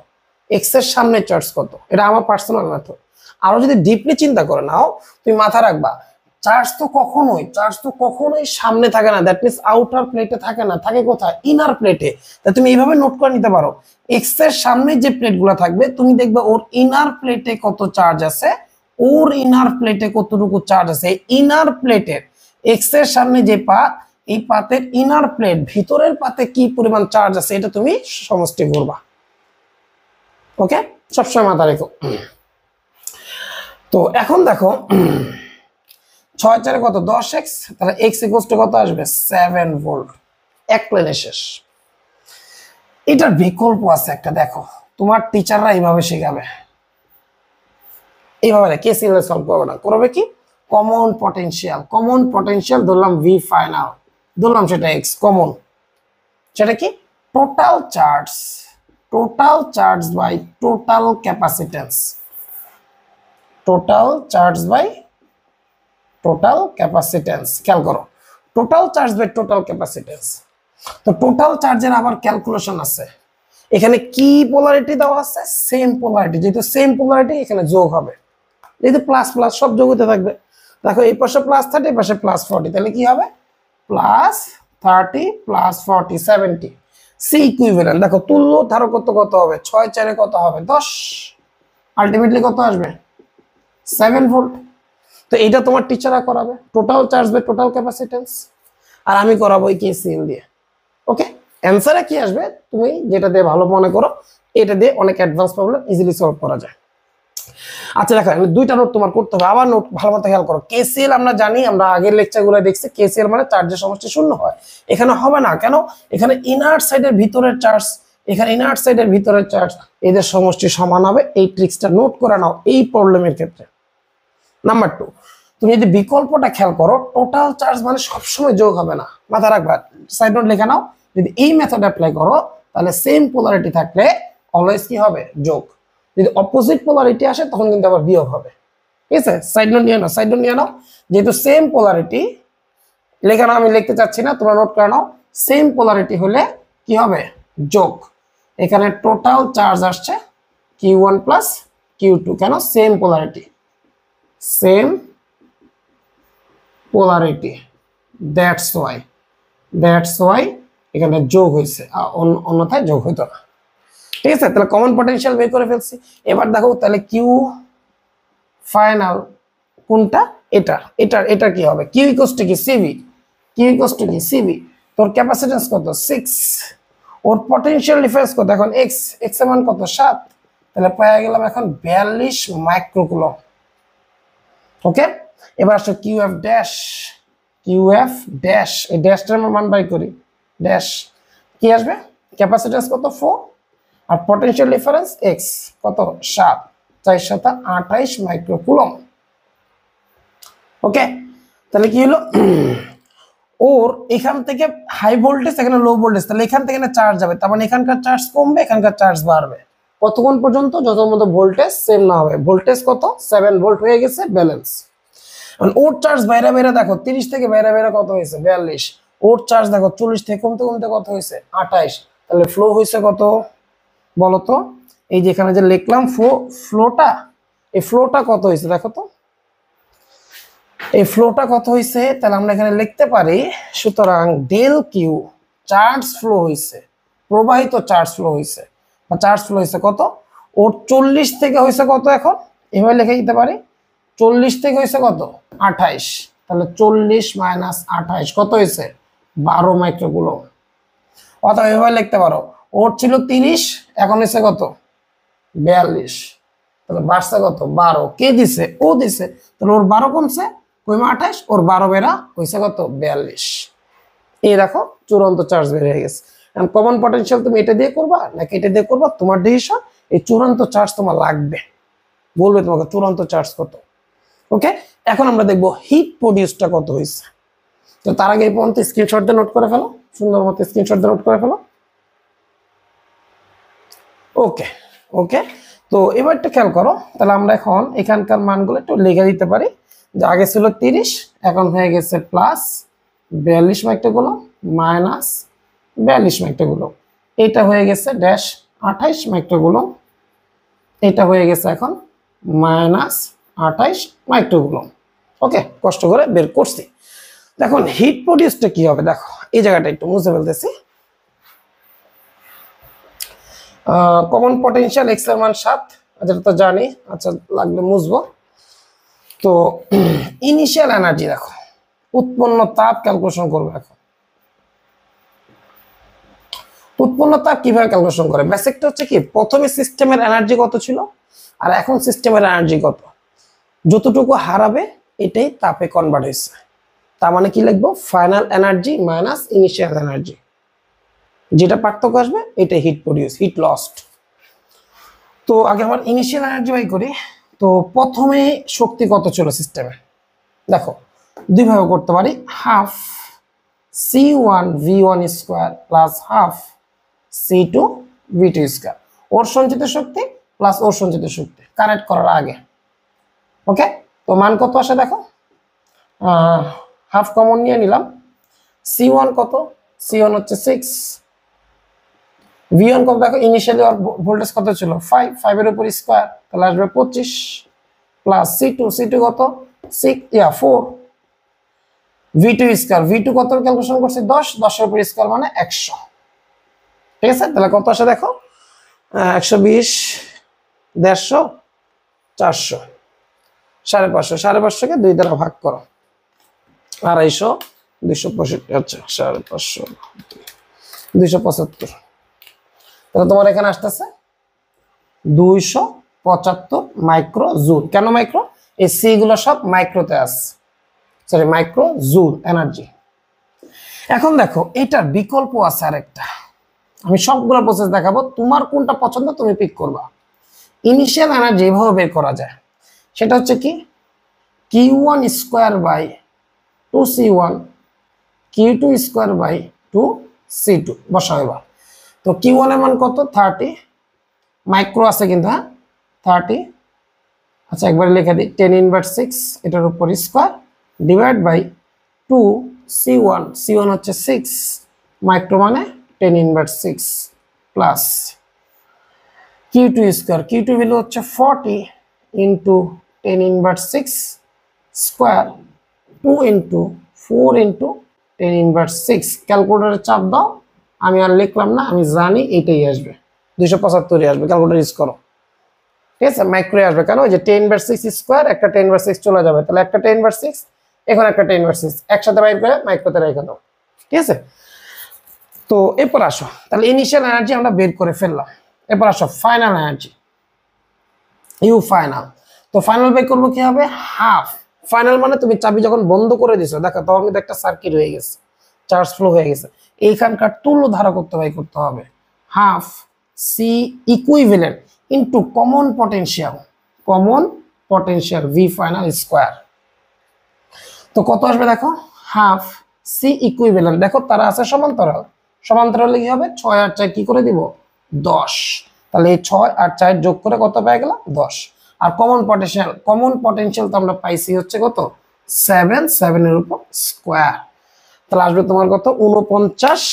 এক্স এর সামনের চার্জ কত, এটা আমার পার্সোনাল মেথড। আরো যদি ডিপলি চিন্তা করে নাও, তুমি মাথা রাখবা চার্জ তো কখনোই সামনে থাকে না, দ্যাট মিনস আউটার প্লেটে থাকে না, থাকে কোথায়? ইনার প্লেটে। তা তুমি এইভাবে নোট করে নিতে পারো, এক্স এর সামনে যে প্লেটগুলো থাকবে তুমি দেখবে ওর ইনার প্লেটে কত চার্জ আছে, ওর ইনার প্লেটে কতটুকু চার্জ আছে, ইনার প্লেটের এক্স এর সামনে যে পাত, এই পাতের ইনার প্লেট ভিতরের পাতে কি পরিমাণ চার্জ আছে এটা তুমি সমষ্টি করবা। ওকে, সবসময় মাথা রেখো। তো এখন দেখো 6 4 কত 10x, তাহলে x ইকুয়ালস টু কত আসবে 7 ভোল্ট, এক প্লেনে শেষ। এটার বিকল্প আছে একটা, দেখো তোমার টিচাররা এইভাবে শেখাবে, এইভাবে না কেসিএল সলভ করবে না, করবে কি কমন পটেনশিয়াল, কমন পটেনশিয়াল ধরলাম ভি ফাইনাল, ধরলাম সেটা x কমন, সেটা কি total charge by total capacitance, total charge by total capacitance. খেয়াল করো total charge by total capacitance, তো টোটাল চার্জের আবার ক্যালকুলেশন আছে, এখানে কি পোলারিটি দেওয়া আছে, সেম পোলারিটি, যেহেতু সেম পোলারিটি এখানে যোগ হবে, যেহেতু প্লাস প্লাস সব যোগ হতে থাকবে। দেখো এই পাশে +30, এই পাশে +40, তাহলে কি হবে +30 +40 70, সি ইকুইভ্যালেন্ট। দেখো তুল্য ধারকত্ব কত হবে, 6 4 কত হবে 10, আলটিমেটলি কত আসবে 7 ভোল্ট। তো এটা তোমার টিচাররা করাবে total charge by total capacitance, আর আমি করাবো এই কেসিএল দিয়ে। ওকে, অ্যানসারে কি আসবে তুমি যেটা দিয়ে ভালো মনে করো, এটা দিয়ে অনেক অ্যাডভান্স প্রবলেম ইজিলি সলভ করা যায়। আচ্ছা দেখো দুইটা নোট তোমার করতে হবে, আবার নোট ভালো মতো খেয়াল করো। কেসিএল আমরা জানি, আমরা আগের লেকচারগুলো দেখছি, কেসিএল মানে চার্জের সমষ্টি শূন্য হয়, এখানে হবে না কেন, এখানে ইনার সাইডের ভিতরের চার্জ, এখানে ইনার সাইডের ভিতরের চার্জ, এদের সমষ্টি সমান হবে। এই ট্রিক্সটা নোট করে নাও এই প্রবলেমের ক্ষেত্রে। নাম্বার 2, তুমি যদি বিকল্পটা খেয়াল করো, টোটাল চার্জ মানে সবসময় যোগ হবে না, মাথা রাখবা, সাইড নোট লিখে নাও। যদি এই মেথড অ্যাপ্লাই করো তাহলে সেম পোলারিটি থাকলে অলওয়েজ কি হবে যোগ, যদি অপোজিট পোলারিটি আসে তখন কিন্তু আবার বিয়োগ হবে। ঠিক আছে, সাইড নোট নিয়ে নাও, সাইড নোট নিয়ে নাও, যেহেতু সেম পোলারিটি লেখা নাও, আমি লিখতে চাচ্ছি না, তোমরা নোট করে নাও। সেম পোলারিটি হলে কি হবে যোগ, এখানে টোটাল চার্জ আসছে Q1 প্লাস Q2, কেন same polarity, same polarity, that's why এখানে যোগ হয়েছে, অন্যথায় যোগ হইতো না। ঠিক আছে, তাহলে কমন পটেনশিয়াল বের করে ফেলছি। এবার দেখো তাহলে কিউ ফাইনাল কোনটা, এটা এটা এটা কি হবে, কিউ ইকুয়ালস টু কি সিভি, কিউ ইকুয়ালস টু কি সিভি, তোর ক্যাপাসিটেন্স কত 6, ওর পটেনশিয়াল ডিফারেন্স কত এখন এক্স, এক্স এর মান কত 7, তাহলে পেয়ে গেলাম এখন 42 মাইক্রোকুলম। ওকে, এবার আসো কিউএফ ড্যাশ, কিউএফ ড্যাশ, এই ড্যাশটার মান বাই করি, ড্যাশ কি আসবে, ক্যাপাসিটেন্স কত 4 আর পটেনশিয়াল ডিফারেন্স এক্স কত 7, 4 7 28 মাইক্রোকুলম। ওকে, তাহলে কি হলো ওর এখান থেকে হাই ভোল্টেজ এখানে লো ভোল্টেজ, তাহলে এখান থেকে চার্জ যাবে, তার মানে এখানকার চার্জ কমবে, এখানকার চার্জ বাড়বে, কতক্ষণ পর্যন্ত, যত মধ্যে ভোল্টেজ সেম না হবে। ভোল্টেজ কত 7 ভোল্ট হয়ে গেছে, ব্যালেন্স। ওর চার্জ বাইরে বাইরে দেখো 30 থেকে বাইরে বাইরে কত হয়েছে 42, ওর চার্জ দেখো 40 থেকে কমতে কমতে কত হয়েছে 28, তাহলে ফ্লো হয়েছে কত বলতো, এই যে এখানে যে লিখলাম ফ্লোটা, এই ফ্লোটা কত হয়েছে দেখো তো, এই ফ্লোটা কত হয়েছে, তাহলে আমরা এখানে লিখতে পারি, সুতরাং ডেল কিউ চার্জ ফ্লো হয়েছে, প্রবাহিত চার্জ ফ্লো হয়েছে, বা চার্জ ফ্লো হয়েছে কত, ওর 40 থেকে হয়েছে কত, এখন এভাবে লিখে দিতে পারি 40 থেকে হয়েছে কত 28, তাহলে 40 মাইনাস 28 কত হয়েছে 12 মাইক্রোকুলম। অথবা এভাবে লিখতে পারো, ওর ছিল 30 এখন হয়েছে কত 42, তাহলে বাড়ছে কত 12, কে দিছে ও দিছে, তাহলে ওর 12 কমছে কইমা 28, ওর 12 বেড়া হয়েছে কত 42। এই দেখো চূড়ান্ত চার্জ বের হয়ে গেছে। এখন কমন পটেনশিয়াল তুমি এটা দিয়ে করবা নাকি এটা দিয়ে করবা তোমার ডিসিশন, এই চূড়ান্ত চার্জ তোমার লাগবে, বলবে তোমাকে চূড়ান্ত চার্জ কত। ওকে, এখন আমরা দেখবো হিট প্রডিউসটা কত হয়েছে। তো তার আগে এই পর্যন্ত স্ক্রিনশট দিয়ে নোট করে ফেলো, সুন্দর মতো স্ক্রিনশট দিয়ে নোট করে ফেলো। ওকে ওকে, তো এবার একটু খেয়াল করো, তাহলে আমরা এখন এখানকার মানগুলো একটু লিখে দিতে পারি, যে আগে ছিল 30 এখন হয়ে গেছে প্লাস 42 মাইক্রোকুলম মাইনাস 42 মাইক্রোকুলম, এটা হয়ে গেছে ড্যাশ 28 মাইক্রোকুলম, এটা হয়ে গেছে এখন মাইনাস 28 মাইক্রোকুলম। ওকে, কষ্ট করে বের করছি। দেখুন হিট প্রডিউসটা কি হবে, দেখো এই জায়গাটা একটু মুছে ফেলতেছি। কমন পটেনশিয়াল এক্স এর মান 7, যেটা তো জানি, আচ্ছা লাগলে মুছবো। তো ইনিশিয়াল এনার্জি দেখো, উৎপন্ন তাপ ক্যালকুলেশন করবে। এখন উৎপন্ন তাপ কিভাবে ক্যালকুলেশন করে? বেসিকটা হচ্ছে কি, প্রথমে সিস্টেমের এনার্জি কত ছিল আর এখন সিস্টেমের এনার্জি কত, যতটুকু হারাবে এটাই তাপে কনভার্ট হয়েছে। তার মানে কি লিখবো? Final energy minus initial energy, যেটা পার্থক্য আসবে এটাই হিট প্রডিউস, হিট লস্ট। তো আগে আমার ইনিশিয়াল এনার্জি বাই করি। তো প্রথমে শক্তি কত ছিল সিস্টেমে, দেখো দুইভাবে করতে পারি, half C1V1 square plus half C2 V2 square, ওর সঞ্চিত শক্তি প্লাস ওর সঞ্চিত শক্তি কানেক্ট করার আগে। ওকে, তো মান কত আসে দেখো, হাফ কমন নিয়ে নিলাম। C1 কত? C1 হচ্ছে 6, V1 কত দেখো, ইনিশিয়ালি ওর ভোল্টেজ কত ছিল 5, 5 এর উপর স্কোয়ার তাহলে আসবে 25 প্লাস C2 কত 4, V2 স্কোয়ার, V2 কত ক্যালকুলেশন করছি 10, 10 এর উপর স্কোয়ার মানে 100। ঠিক আছে, তাহলে কত আসে দেখো, 120, 150, 400, 550, 550 কে 2 দ্বারা ভাগ করো, 250, 265 হচ্ছে 550, 275। তাহলে তোমার এখানে আসতেছে 275 মাইক্রো জুল। কেন মাইক্রো? এই সি গুলো সব মাইক্রোতে আছে, সরি মাইক্রো জুল এনার্জি। এখন দেখো এটার বিকল্প আছে আরেকটা, আমি সবগুলো প্রসেস দেখাবো, তোমার কোনটা পছন্দ তুমি পিক করবা। ইনিশিয়াল এনার্জি এভাবে বের করা যায়, সেটা হচ্ছে কি Q1 square by 2C1 Q2 square by 2C2 বসাইবা। তো Q1 এর মান কত 30, মাইক্রো আছে কিন্তু, হ্যাঁ 30, আচ্ছা একবার লিখে দিই 10⁻6 এটার উপর square divide by 2C1, C1 হচ্ছে 6 মাইক্রো মানে 10⁻6 plus Q2 square, Q2 value হচ্ছে 40 ইন্টু 10⁻6 স্কোয়ার 2 ইন্টু 4 ইন্টু 10⁻6। ক্যালকুলেটারে চাপ দাও, আমি আর লিখলাম না, আমি জানি এটাই আসবে 275 আসবে, ক্যালকুলেটার ইউজ করো। ঠিক আছে, মাইক্রো আসবে কেন, ওই যে 10/6 স্কোয়ার, একটা 10/6 চলে যাবে, তাহলে একটা 10/6 এখন একটা 10/6 একসাথে বাইর করে মাইক্রোতে রেখে দাও। ঠিক আছে, তো এরপর আসো, তাহলে ইনিশিয়াল এনার্জি আমরা বের করে ফেললাম, এরপর আসো ফাইনাল এনার্জি, ইউ ফাইনাল। তো ফাইনাল বের করবো কি হবে, হাফ। ফাইনাল মানে তুমি চাবি যখন বন্ধ করে দিছো দেখো তখন কিন্তু একটা সার্কিট হয়ে গেছে, চার্জ ফ্লো হয়ে গেছে, এইখানকার তুল্য ধারকত্ব বাই করতে হবে, half C equivalent into common potential V final square. তো কত আসবে দেখো, হাফ সি ইকুইভ্যালেন্ট, দেখো তারা আছে সমান্তরাল, সমান্তরালে কি হবে 6 আর 4 কি করে দিব 10, তাহলে এই 6 আর 4 যোগ করে কত পেয়ে গেলাম 10। আর কমন পটেনশিয়াল তো আমরা পাইছি হচ্ছে কত 7, 7 এর উপর স্কোয়ার, তাহলে আসবে তোমার কত 49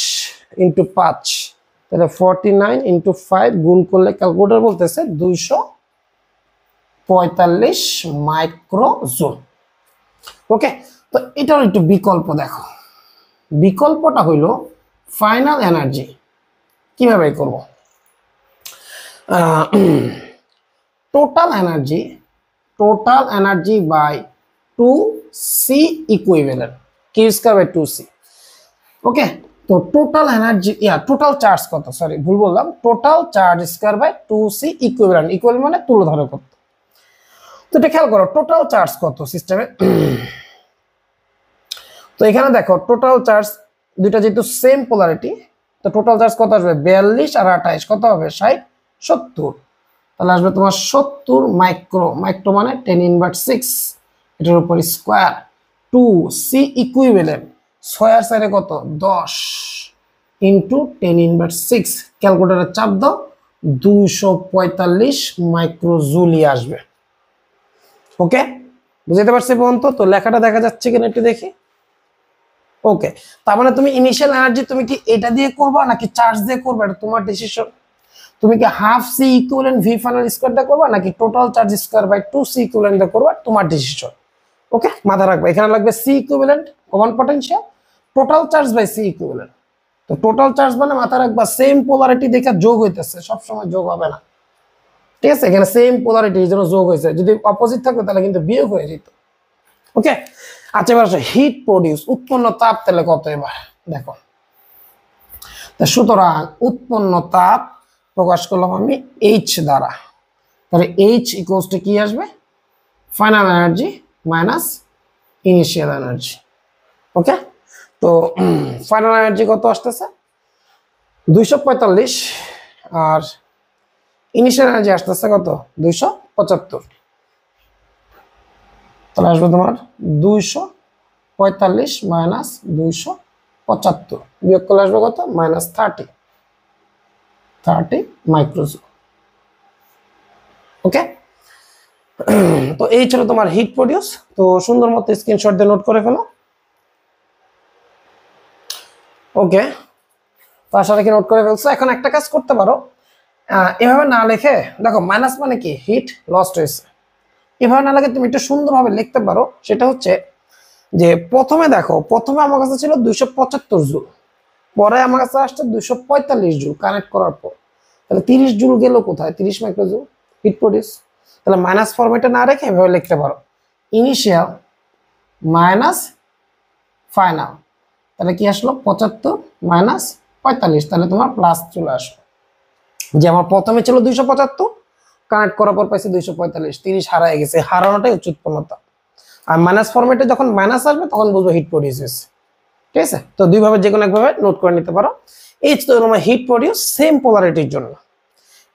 ইন্টু 5, তাহলে 49 ইন্টু 5 গুণ করলে ক্যালকুলেটর বলতেছে 245 মাইক্রো জুল। ওকে, তো এটার একটু বিকল্প দেখো, বিকল্পটা হইল ফাইনাল এনার্জি কিভাবে করব, total energy by 2C equivalent, Q square by 2C। Okay, তো টোটাল এনার্জি টোটাল চার্জ কত, সরি ভুল বললাম, total charge square by 2C equivalent, equivalent মানে তুল্যধারক কত। তো এটা খেয়াল করো টোটাল চার্জ কত সিস্টেমে। তো এখানে দেখো টোটাল চার্জ দুইটা যেহেতু সেম পোলারিটি, তো টোটাল চার্জ কত আসবে 42 আর 28 কত হবে 60, 70, তাহলে আসবে তোমার 70 মাইক্রো মানে 10⁻6 এটার উপর স্কোয়ার 2C ইকুইভ্যালেন্ট 6 আর 4 কত 10 ইন্টু 10⁻6, ক্যালকুলেটরে চাপ দাও 245 মাইক্রো জুলি আসবে। ওকে, বুঝতে পারছি পর্যন্ত? তো লেখাটা দেখা যাচ্ছে কিনা একটু দেখি। ওকে, তার মানে তুমি ইনিশিয়াল এনার্জি তুমি কি এটা দিয়ে করবা নাকি চার্জ দিয়ে করবা, এটা তোমার ডিসিশন। তুমি কি half C equivalent V final square দিয়ে করবা নাকি total charge square by 2C equivalent দিয়ে করবা, তোমার ডিসিশন। ওকে, মাথা রাখবে এখানে লাগবে C equivalent common potential, total charge by C equivalent. তো টোটাল চার্জ মানে মাথা রাখবা সেম পোলারিটি দেখে যোগ হইতেছে, সব সময় যোগ হবে না। ঠিক আছে, এখানে সেম পোলারিটি এই জন্য যোগ হয়েছে, যদি অপোজিট থাকতো তাহলে কিন্তু বিয়োগ হয়ে যেত। ওকে, আচ্ছা এবার হিট প্রডিউস, উৎপন্ন তাপ তাহলে কত, এবার দেখো। সুতরাং উৎপন্ন তাপ প্রকাশ করলাম আমি এইচ দ্বারা, তাহলে এইচ ইকুয়ালস টু কি আসবে, final energy minus initial energy. Okay, তো ফাইনাল এনার্জি কত আসতেছে 245, আর ইনিশিয়াল এনার্জি আসতেছে কত 275, তাহলে আসবে তোমার 245 মাইনাস 275, বিয়োগ করলে আসবে কত মাইনাস 30 মাইক্রোজুল। ওকে, তো এই ছিল তোমার হিট প্রডিউস। তো সুন্দর মতো স্ক্রিনশট দিয়ে নোট করে ফেলো। ওকে, তো আশা রাখি নোট করে ফেলছো। এখন একটা কাজ করতে পারো, এভাবে না লিখে দেখো মাইনাস মানে কি হিট লস্ট হয়েছে, এভাবে না লিখে তুমি একটু সুন্দরভাবে লিখতে পারো। সেটা হচ্ছে যে প্রথমে দেখো, প্রথমে আমার কাছে ছিল 275 জুল, পরে আমার কাছে আসছে 245 জুল কানেক্ট করার পর, তাহলে 30 জুল গেল কোথায়, 30 মাইক্রোজুল হিট প্রডিউস। তাহলে মাইনাস ফরম্যাটে না রেখে এভাবে লিখতে পারো, ইনিশিয়াল মাইনাস ফাইনাল, তাহলে কি আসলো 75 মাইনাস 45, তাহলে তোমার প্লাস চলে আসলো। যে আমার প্রথমে ছিল 275, কানেক্ট করার পর পাইছে 245, 30 হারায় গেছে, হারানোটাই উচ্চ উৎপন্নতা। আর মাইনাস ফরম্যাটে যখন মাইনাস আসবে তখন বুঝবো হিট প্রডিউস হয়েছে। ঠিক আছে, তো দুইভাবে যে কোনো একভাবে নোট করে নিতে পারো। এই তো তোমার হিট প্রডিউস সেম পোলারিটির জন্য।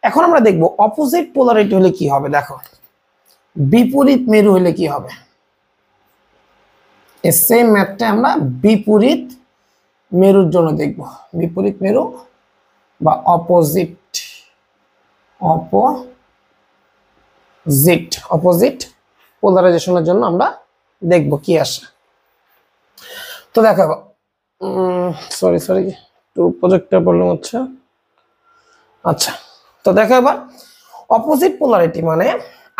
এখন আমরা দেখবো অপোজিট পোলারিটি হলে কি হবে। দেখো বিপরীত মেরু হলে কি হবে, এই সেম ম্যাথটা আমরা বিপরীত মেরুর জন্য দেখব। বিপরীত মেরু বা অপোজিট পোলারাইজেশনের জন্য আমরা দেখব কি আসে। তো দেখো সরি একটু প্রজেক্টর প্রবলেম হচ্ছে। আচ্ছা, তো দেখো এবার অপোজিট পোলারিটি মানে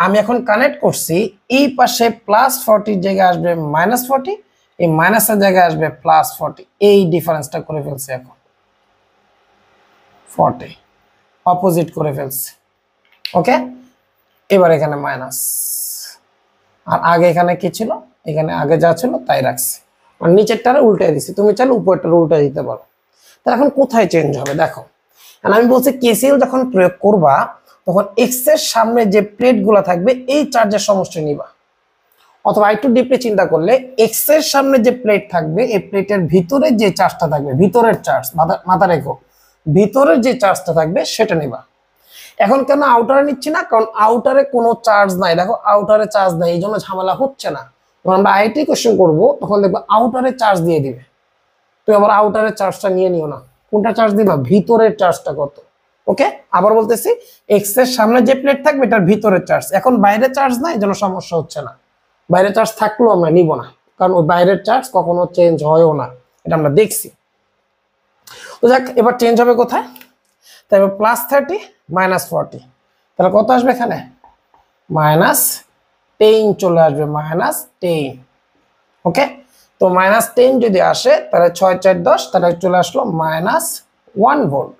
আমি এখন কানেক্ট করছি, এই পাশে +40 জায়গায় আসবে -40, এই মাইনাসের জায়গায় আসবে +40, এই ডিফারেন্সটা করে ফেলছি এখন 40 অপোজিট করে ফেলছি। ওকে, এবার এখানে মাইনাস, আর আগে এখানে কি ছিল, এখানে আগে যা ছিল তাই রাখছি, আর নিচেরটারে উল্টাই দিছি, তুমি চাইলে উপরেরটারে উল্টাই দিতে পারো। তাহলে এখন কোথায় চেঞ্জ হবে দেখো, আমি বলছি কেসিএল যখন প্রয়োগ করবা তখন এক্স এর সামনে যে প্লেটগুলো থাকবে এই চার্জের সমষ্টি নিবা, অথবা একটু ডিপলি চিন্তা করলে এক্স এর সামনে যে প্লেট থাকবে এই প্লেটের ভিতরে যে চার্জটা থাকবে, ভিতরের চার্জ মাথা রেখো, ভিতরের যে চার্জটা থাকবে সেটা নিবা। এখন কেন আউটারে নিচ্ছি না, কারণ আউটারে কোনো চার্জ নাই, দেখো আউটারে চার্জ নাই, এই জন্য ঝামেলা হচ্ছে না। যখন আমরা আইটি কোশ্চেন করবো তখন দেখবো আউটারে চার্জ দিয়ে দিবে, তুই আবার আউটারের চার্জটা নিয়ে নিও না, কোনটা চার্জ দিবা, ভিতরের চার্জটা কত। ওকে, আবার বলতেছি এক্স এর সামনে যে প্লেট থাকবে এটার ভিতরের চার্জ, এখন বাইরে চার্জ নাই এই জন্য সমস্যা হচ্ছে না, বাইরে চার্জ থাকলেও আমরা নিব না, কারণ ওই বাইরের চার্জ কখনো চেঞ্জ হয়ও না, এটা আমরা দেখছি। তো যাক, এবার চেঞ্জ হবে কোথায়, তাই +30 -40, তাহলে কত আসবে এখানে -10 চলে আসবে, -10। ওকে, তো -10 যদি আসে তাহলে 6 4 10, তাহলে চলে আসলো -1 ভোল্ট।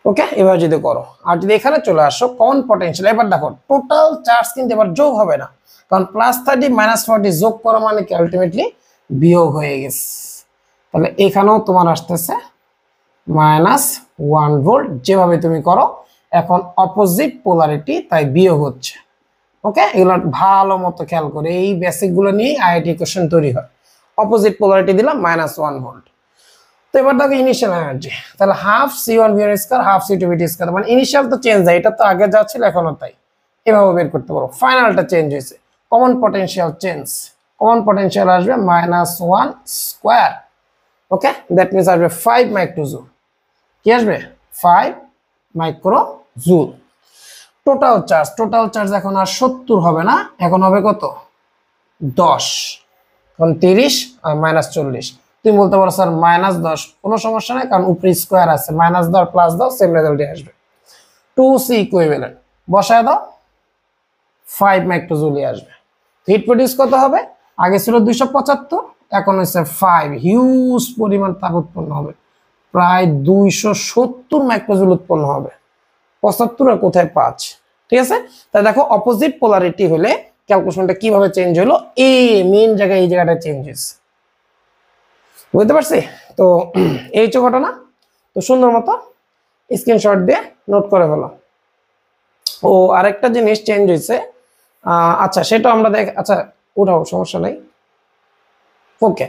ওকে, এবার যদি করো, আর যদি এখানে চলে আসো কমন পটেনশিয়াল, এবার দেখো টোটাল চার্জ কিন্তু এবার যোগ হবে না, কারণ +30 -40 যোগ করা মানে কি আলটিমেটলি বিয়োগ হয়ে গেছে, তাহলে এখানেও তোমার আসতেছে -1 ভোল্ট। যেভাবে তুমি করো এখন অপোজিট পোলারিটি তাই বিয়োগ হচ্ছে। ওকে, এগুলো ভালো মতো খেয়াল করে, এই বেসিক গুলো নিয়ে আইআইটি কোশ্চেন তৈরি হয়। অপোজিট পোলারিটি দিলাম -1 ভোল্ট। তো এবার দেখো ইনিশিয়াল এনার্জি, তাহলে হাফ C1V1² হাফ C2V2², মানে ইনিশিয়াল তো চেঞ্জ হয়, এটা তো আগে যা ছিল এখনো তাই, এভাবে বের করতে পারো। ফাইনালটা চেঞ্জ হয়েছে, common potential change, common potential আসবে -1²। ওকে, দ্যাট মিনস আসবে 5 মাইক্রোজুল, কি আসবে 5 মাইক্রোজুল। টোটাল চার্জ এখন আর 70 হবে না, এখন হবে কত 10, এখন 30 আর -40। তুমি বলতে পারো স্যার -10, কোনো সমস্যা নাই, কারণ উপরে স্কোয়ার আছে, -10 আর প্লাস দাও সেম রেজাল্টই আসবে। 2C ইকুইভ্যালেন্ট বসায় দাও, 5 মাইক্রোজুলই আসবে। হিট প্রডিউস কত হবে, আগে ছিল 275, এখন হচ্ছে 5, হিউজ পরিমাণ তাপ উৎপন্ন হবে, প্রায় 270 মাইক্রোজুল উৎপন্ন হবে। 75 আর কোথায় 5, ঠিক আছে? তাহলে দেখো অপোজিট পোলারিটি হলে ক্যালকুলেশনটা কিভাবে চেঞ্জ হলো, এই মেইন জায়গায় এই জায়গাটা চেঞ্জ হয়েছে, বুঝতে পারছি? তো এই হচ্ছে ঘটনা। তো সুন্দর মতো স্ক্রিনশট দিয়ে নোট করে ফেলো। ও আরেকটা জিনিস চেঞ্জ হয়েছে, আচ্ছা সেটা আমরা আচ্ছা ওঠাও, সমস্যা নাই। ওকে,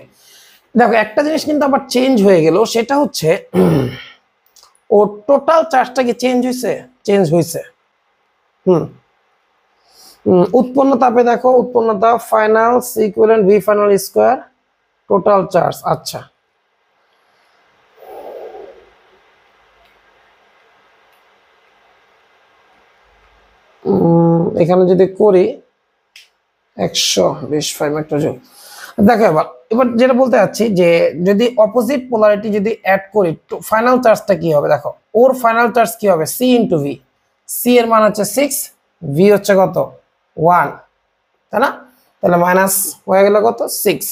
দেখো একটা জিনিস কিন্তু আবার চেঞ্জ হয়ে গেল, সেটা হচ্ছে ও টোটাল চার্জটা কি চেঞ্জ হয়েছে? চেঞ্জ হয়েছে। উৎপন্ন তাপে দেখো, উৎপন্ন তাপ final C equivalent V final square total charge. আচ্ছা এখানে যদি করি 125 মাইক্রোজুল। দেখো এবার এবার যেটা বলতে চাচ্ছি যে যদি অপোজিট পোলারিটি যদি অ্যাড করি তো ফাইনাল চার্জটা কি হবে? দেখো ওর ফাইনাল চার্জ কি হবে? C into V. সি এর মান হচ্ছে 6, ভি হচ্ছে কত? 1, তাই না? তাহলে মাইনাস হয়ে গেল কত? 6।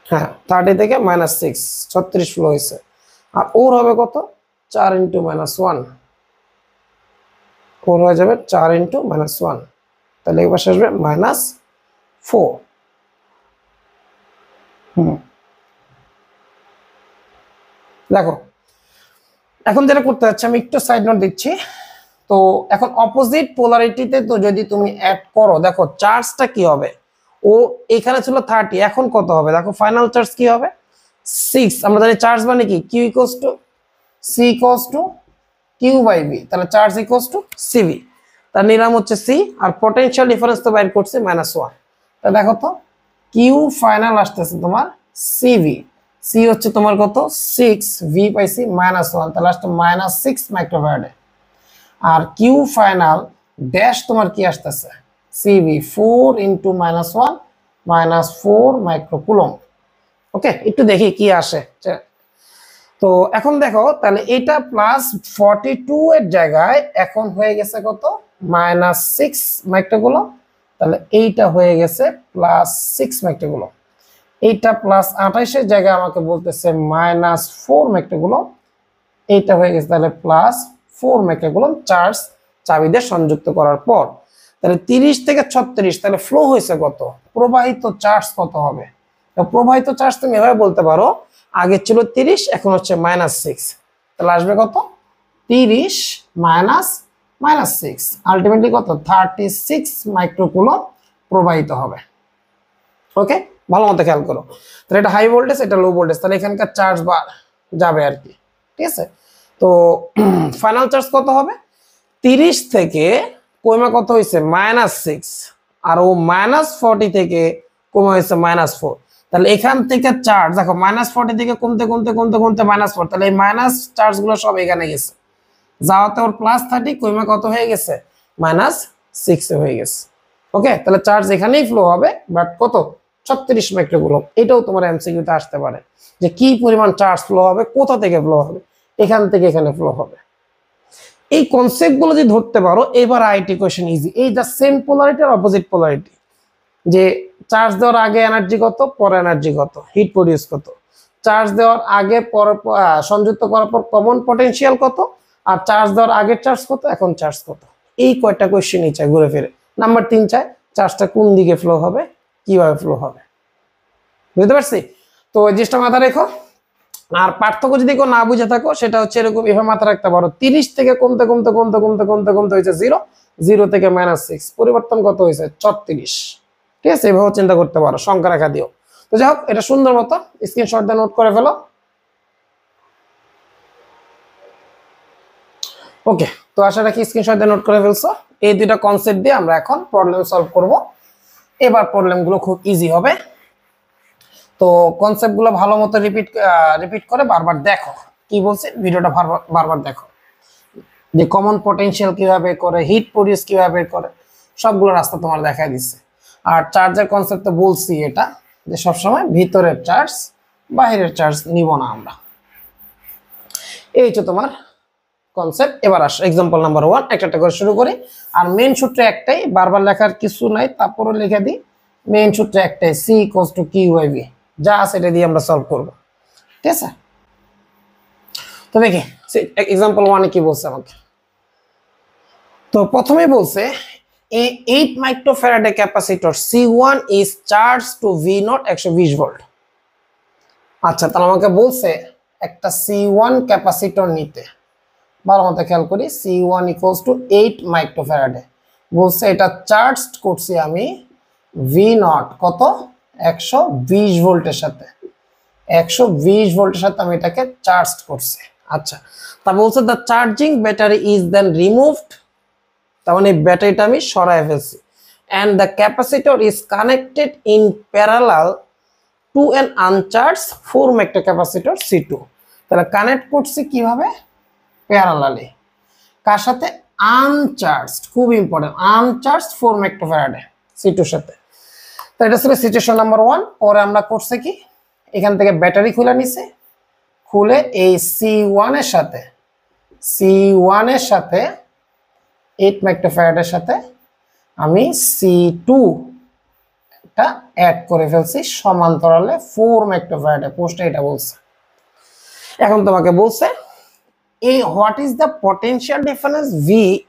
হ্যাঁ 30 থেকে -6, 36 ফ্লো হয়েছে। আর ওর হবে কত? 4 ইন্টু -1, ওর হয়ে যাবে 4 ইন্টু -1, তাহলে এই পাশে আসবে -4। দেখো এখন যেটা করতে যাচ্ছি আমি একটু সাইড নোট দিচ্ছি। তো এখন অপোজিট পোলারিটিতে তো যদি তুমি অ্যাড করো, দেখো চার্জটা কি হবে? ও এখানে ছিল 30, এখন কত হবে? দেখো ফাইনাল চার্জ কি হবে? 6। আমরা জানি চার্জ মানে কি? Q equals to C equals to Q by V, তাহলে চার্জ ইকুয়ালস টু সিভি। তার নিলাম হচ্ছে সি, আর পটেনশিয়াল ডিফারেন্স তো বাইর করছে -1। তা দেখো তো কিউ ফাইনাল আসতেছে তোমার সিভি, সি হচ্ছে তোমার কত? 6, ভি পাইছি -1, তাহলে আসছে -6 মাইক্রোফ্যারাডে। আর কিউ ফাইনাল ড্যাশ তোমার কি আসতেছে? CV 4 into -1 -4 microcoulomb. ওকে, একটু দেখি কি আসে। তো এখন দেখো তাহলে এটা +42 এর জায়গায় এখন হয়ে গেছে কত? -6 মাইক্রোকুলম। তাহলে এইটা হয়ে গেছে +6 মাইক্রোকুলম। এইটা +28 এর জায়গায় আমাকে বলতেছে -4 মাইক্রোকুলম। এইটা হয়ে গেছে তাহলে +4 মাইক্রোকুলম চার্জ চাবি দিয়ে সংযুক্ত করার পর। তাহলে 30 থেকে 36, তাহলে ফ্লো হয়েছে কত? প্রবাহিত চার্জ কত হবে? প্রবাহিত চার্জ তুমি এভাবে বলতে পারো, আগে ছিল 30, এখন হচ্ছে -6, তাহলে আসবে কত? 30 -6, আলটিমেটলি কত? 36 মাইক্রোকুলম প্রবাহিত হবে। ওকে, ভালো মতো খেয়াল করো। তাহলে এটা হাই ভোল্টেজ, এটা লো ভোল্টেজ, তাহলে এখানকার চার্জ বা যাবে আর কি, ঠিক আছে? তো ফাইনাল চার্জ কত হবে? 30 থেকে কমে কত হয়েছে? -6, আর ও -40 থেকে কমে হয়েছে -4। তাহলে এখান থেকে চার্জ দেখো -40 থেকে কমতে কমতে কমতে কমতে -4, তাহলে এই মাইনাস চার্জ গুলো সব এখানে গেছে, যাওয়াতে ওর +30 কমে কত হয়ে গেছে? -6 হয়ে গেছে। ওকে, তাহলে চার্জ এখানেই ফ্লো হবে, বাট কত? 36 মাইক্রোকুলম। এটাও তোমার এমসিকিউতে আসতে পারে যে কি পরিমাণ চার্জ ফ্লো হবে, কোথা থেকে ফ্লো হবে? এখান থেকে এখানে ফ্লো হবে। এই কনসেপ্ট গুলো যদি ধরতে পারো, এবার আইটি কোশ্চেন ইজি। এই যা সেম পোলারিটি আর অপোজিট পোলারিটি, যে চার্জ দেওয়ার আগে এনার্জি কত, পরে এনার্জি কত, হিট প্রডিউস কত, চার্জ দেওয়ার আগে সংযুক্ত করার পর কমন পটেনশিয়াল কত, আর চার্জ দেওয়ার আগের চার্জ কত, এখন চার্জ কত। এই কয়টা কোশ্চেনই চাই ঘুরে ফিরে। নাম্বার 3 চাই চার্জটা কোন দিকে ফ্লো হবে, কিভাবে ফ্লো হবে। বুঝতে পারছি? তো এই জিনিসটা মাথা রেখো। আর পার্থক্য যদি কেউ না বুঝে থাকো, সেটা হচ্ছে এরকম, এভাবে মাথা রাখতে পারো। 30 থেকে কমতে কমতে কমতে কমতে কমতে কমতে হয়েছে 0, 0 থেকে -6, পরিবর্তন কত হয়েছে? 36। ঠিক আছে, এভাবে চিন্তা করতে পারো, সংখ্যা রেখা দিও। তো যাই হোক, এটা সুন্দর মতো স্ক্রিনশট দিয়ে নোট করে ফেলো। ওকে, তো আশা রাখি স্ক্রিনশট দিয়ে নোট করে ফেলছো। এই দুইটা কনসেপ্ট দিয়ে আমরা এখন প্রবলেম সলভ করব। এবার প্রবলেমগুলো খুব ইজি হবে। তো কনসেপ্টগুলো ভালো মতো রিপিট করে বারবার দেখো। কি বলছে ভিডিওটা বারবার দেখো, যে কমন পটেনশিয়াল কিভাবে করে, হিট প্রডিউস কিভাবে করে, সবগুলো রাস্তা তোমার দেখাই দিচ্ছে। আর চার্জের কনসেপ্ট তো বলছি এটা, যে সবসময় ভিতরের চার্জ বাইরের চার্জ নিব না আমরা। এই হচ্ছে তোমার কনসেপ্ট। এবার আসো এক্সাম্পল নাম্বার 1, একটা করে শুরু করি। আর মেইন সূত্র একটাই, বারবার লেখার কিছু নাই, তারপরও লিখে দিই। মেইন সূত্র একটাই, C equals to Q by V, যা আছে এটা দিয়ে আমরা সলভ করব। ঠিক আছে, তো দেখি এক্সাম্পল 1 কি বলছে আমাকে। তো প্রথমে বলছে a 8 মাইক্রোফ্যারাডে capacitor C1 is charged to V0 120 volt. আচ্ছা, তাহলে আমাকে বলছে একটা C1 ক্যাপাসিটর নিতে, ভালো মতো খেয়াল করি, C1 equals to 8 মাইক্রোফ্যারাডে। বলছে এটা চার্জ করছি আমি V0 কত 120 ভোল্টের সাথে, 120 ভোল্টের সাথে আমি এটাকে চার্জ করছি। আচ্ছা, তা বলছে the charging battery is then removed, তার মানে ব্যাটারিটা আমি সরায় ফেলছি, and the capacitor is connected in parallel to an uncharged 4 micro capacitor C2। তাহলে কানেক্ট করছি কিভাবে, প্যারালালি, কার সাথে, আনচার্জড, খুব ইম্পর্টেন্ট, আনচার্জড 4 মাইক্রোফ্যারাডে C2 এর সাথে। তো এটা ছিল সিচুয়েশন নাম্বার 1। পরে আমরা করছে কি, এখান থেকে ব্যাটারি খুলে নিছে, খুলে এই C1 এর সাথে 8 মাইক্রোফ্যারাডের সাথে আমি C2 টা অ্যাড করে ফেলছি সমান্তরালে 4 মাইক্রোফ্যারাডে, পোস্টে এটা বলছে। এখন তোমাকে বলছে what is the potential difference V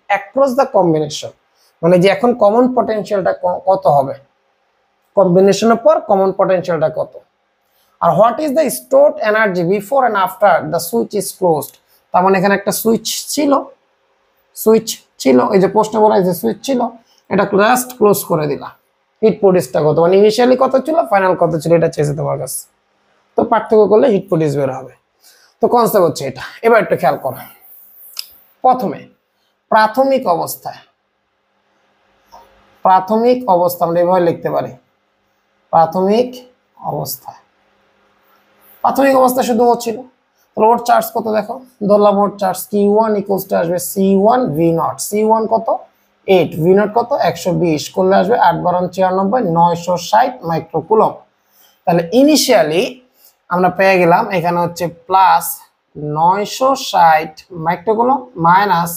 across the combination, মানে যে এখন কমন পটেনশিয়ালটা কত হবে, কম্বিনেশনের পর কমন পটেনশিয়ালটা কত, আর what is the stored energy before and after the switch is closed. তার মানে এখানে একটা সুইচ ছিল, এই যে প্রশ্ন বলা যে সুইচ ছিল, এটা জাস্ট ক্লোজ করে দিলা, হিট প্রডিউসটা কত, মানে ইনিশিয়ালি কত ছিল, ফাইনাল কত ছিল, এটা চেয়েছে তোমার কাছে। তো পার্থক্য করলে হিট প্রডিউস বের হবে। তো কনসেপ্ট হচ্ছে এটা। এবার একটু খেয়াল করো, প্রথমে প্রাথমিক অবস্থা আমরা এভাবে লিখতে পারি, প্রাথমিক অবস্থা শুধু হচ্ছিল, তাহলে ওর চার্জ কত দেখো, ধরলাম ওর চার্জ Q1 ইকুয়ালস টু আসবে C1 V0, C1 কত 8, V0 কত 120, করলে আসবে 8 12 96 960 মাইক্রোকুলম। তাহলে ইনিশিয়ালি আমরা পেয়ে গেলাম এখানে হচ্ছে প্লাস 960 মাইক্রোকুলম মাইনাস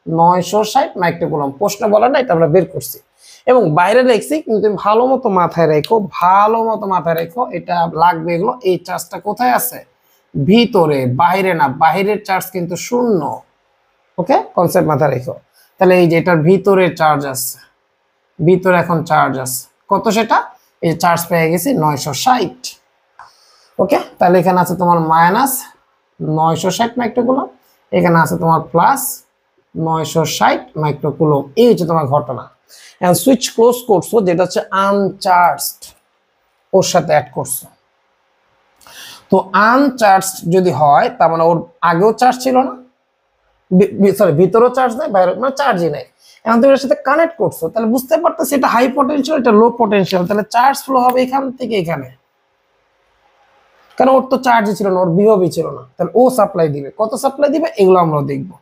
960 মাইক্রোকুলম। প্রশ্ন বলা না, এটা আমরা বের করছি এবং বাইরে লিখছি, কিন্তু ভালো মতো মাথায় রেখো, এটা লাগবে এগুলো। এই চার্জটা কোথায় আছে, ভিতরে, বাইরে না, বাইরের চার্জ কিন্তু শূন্য। ওকে, কনসেপ্ট মাথায় রেখো। তাহলে এই যে এটার ভিতরে চার্জ আছে, ভিতরে এখন চার্জ আছে কত, সেটা এই চার্জ পেয়ে গেছি 960। ওকে, তাহলে এখানে আছে তোমার মাইনাস 960 মাইক্রোকুলম, এখানে আছে তোমার প্লাস 960 মাইক্রোকুলম। এই হচ্ছে তোমার ঘটনা। এখন সুইচ ক্লোজ করছো, যেটা হচ্ছে আনচার্জড, ওর সাথে অ্যাড করছো। তো আনচার্জড যদি হয়, তার মানে ওর আগেও চার্জ ছিল না, সরি ভিতরেও চার্জ নেই, বাইরে মানে চার্জই নেই। এখন তুমি এর সাথে কানেক্ট করছো, তাহলে বুঝতে পারতেছো এটা হাই পটেনশিয়াল, এটা লো পটেনশিয়াল, তাহলে চার্জ ফ্লো হবে এখান থেকে এখানে, কারণ ওর তো চার্জই ছিল না, ওর বিভবই ছিল না। তাহলে ও সাপ্লাই দিবে, কত সাপ্লাই দিবে এগুলো আমরা দেখবো,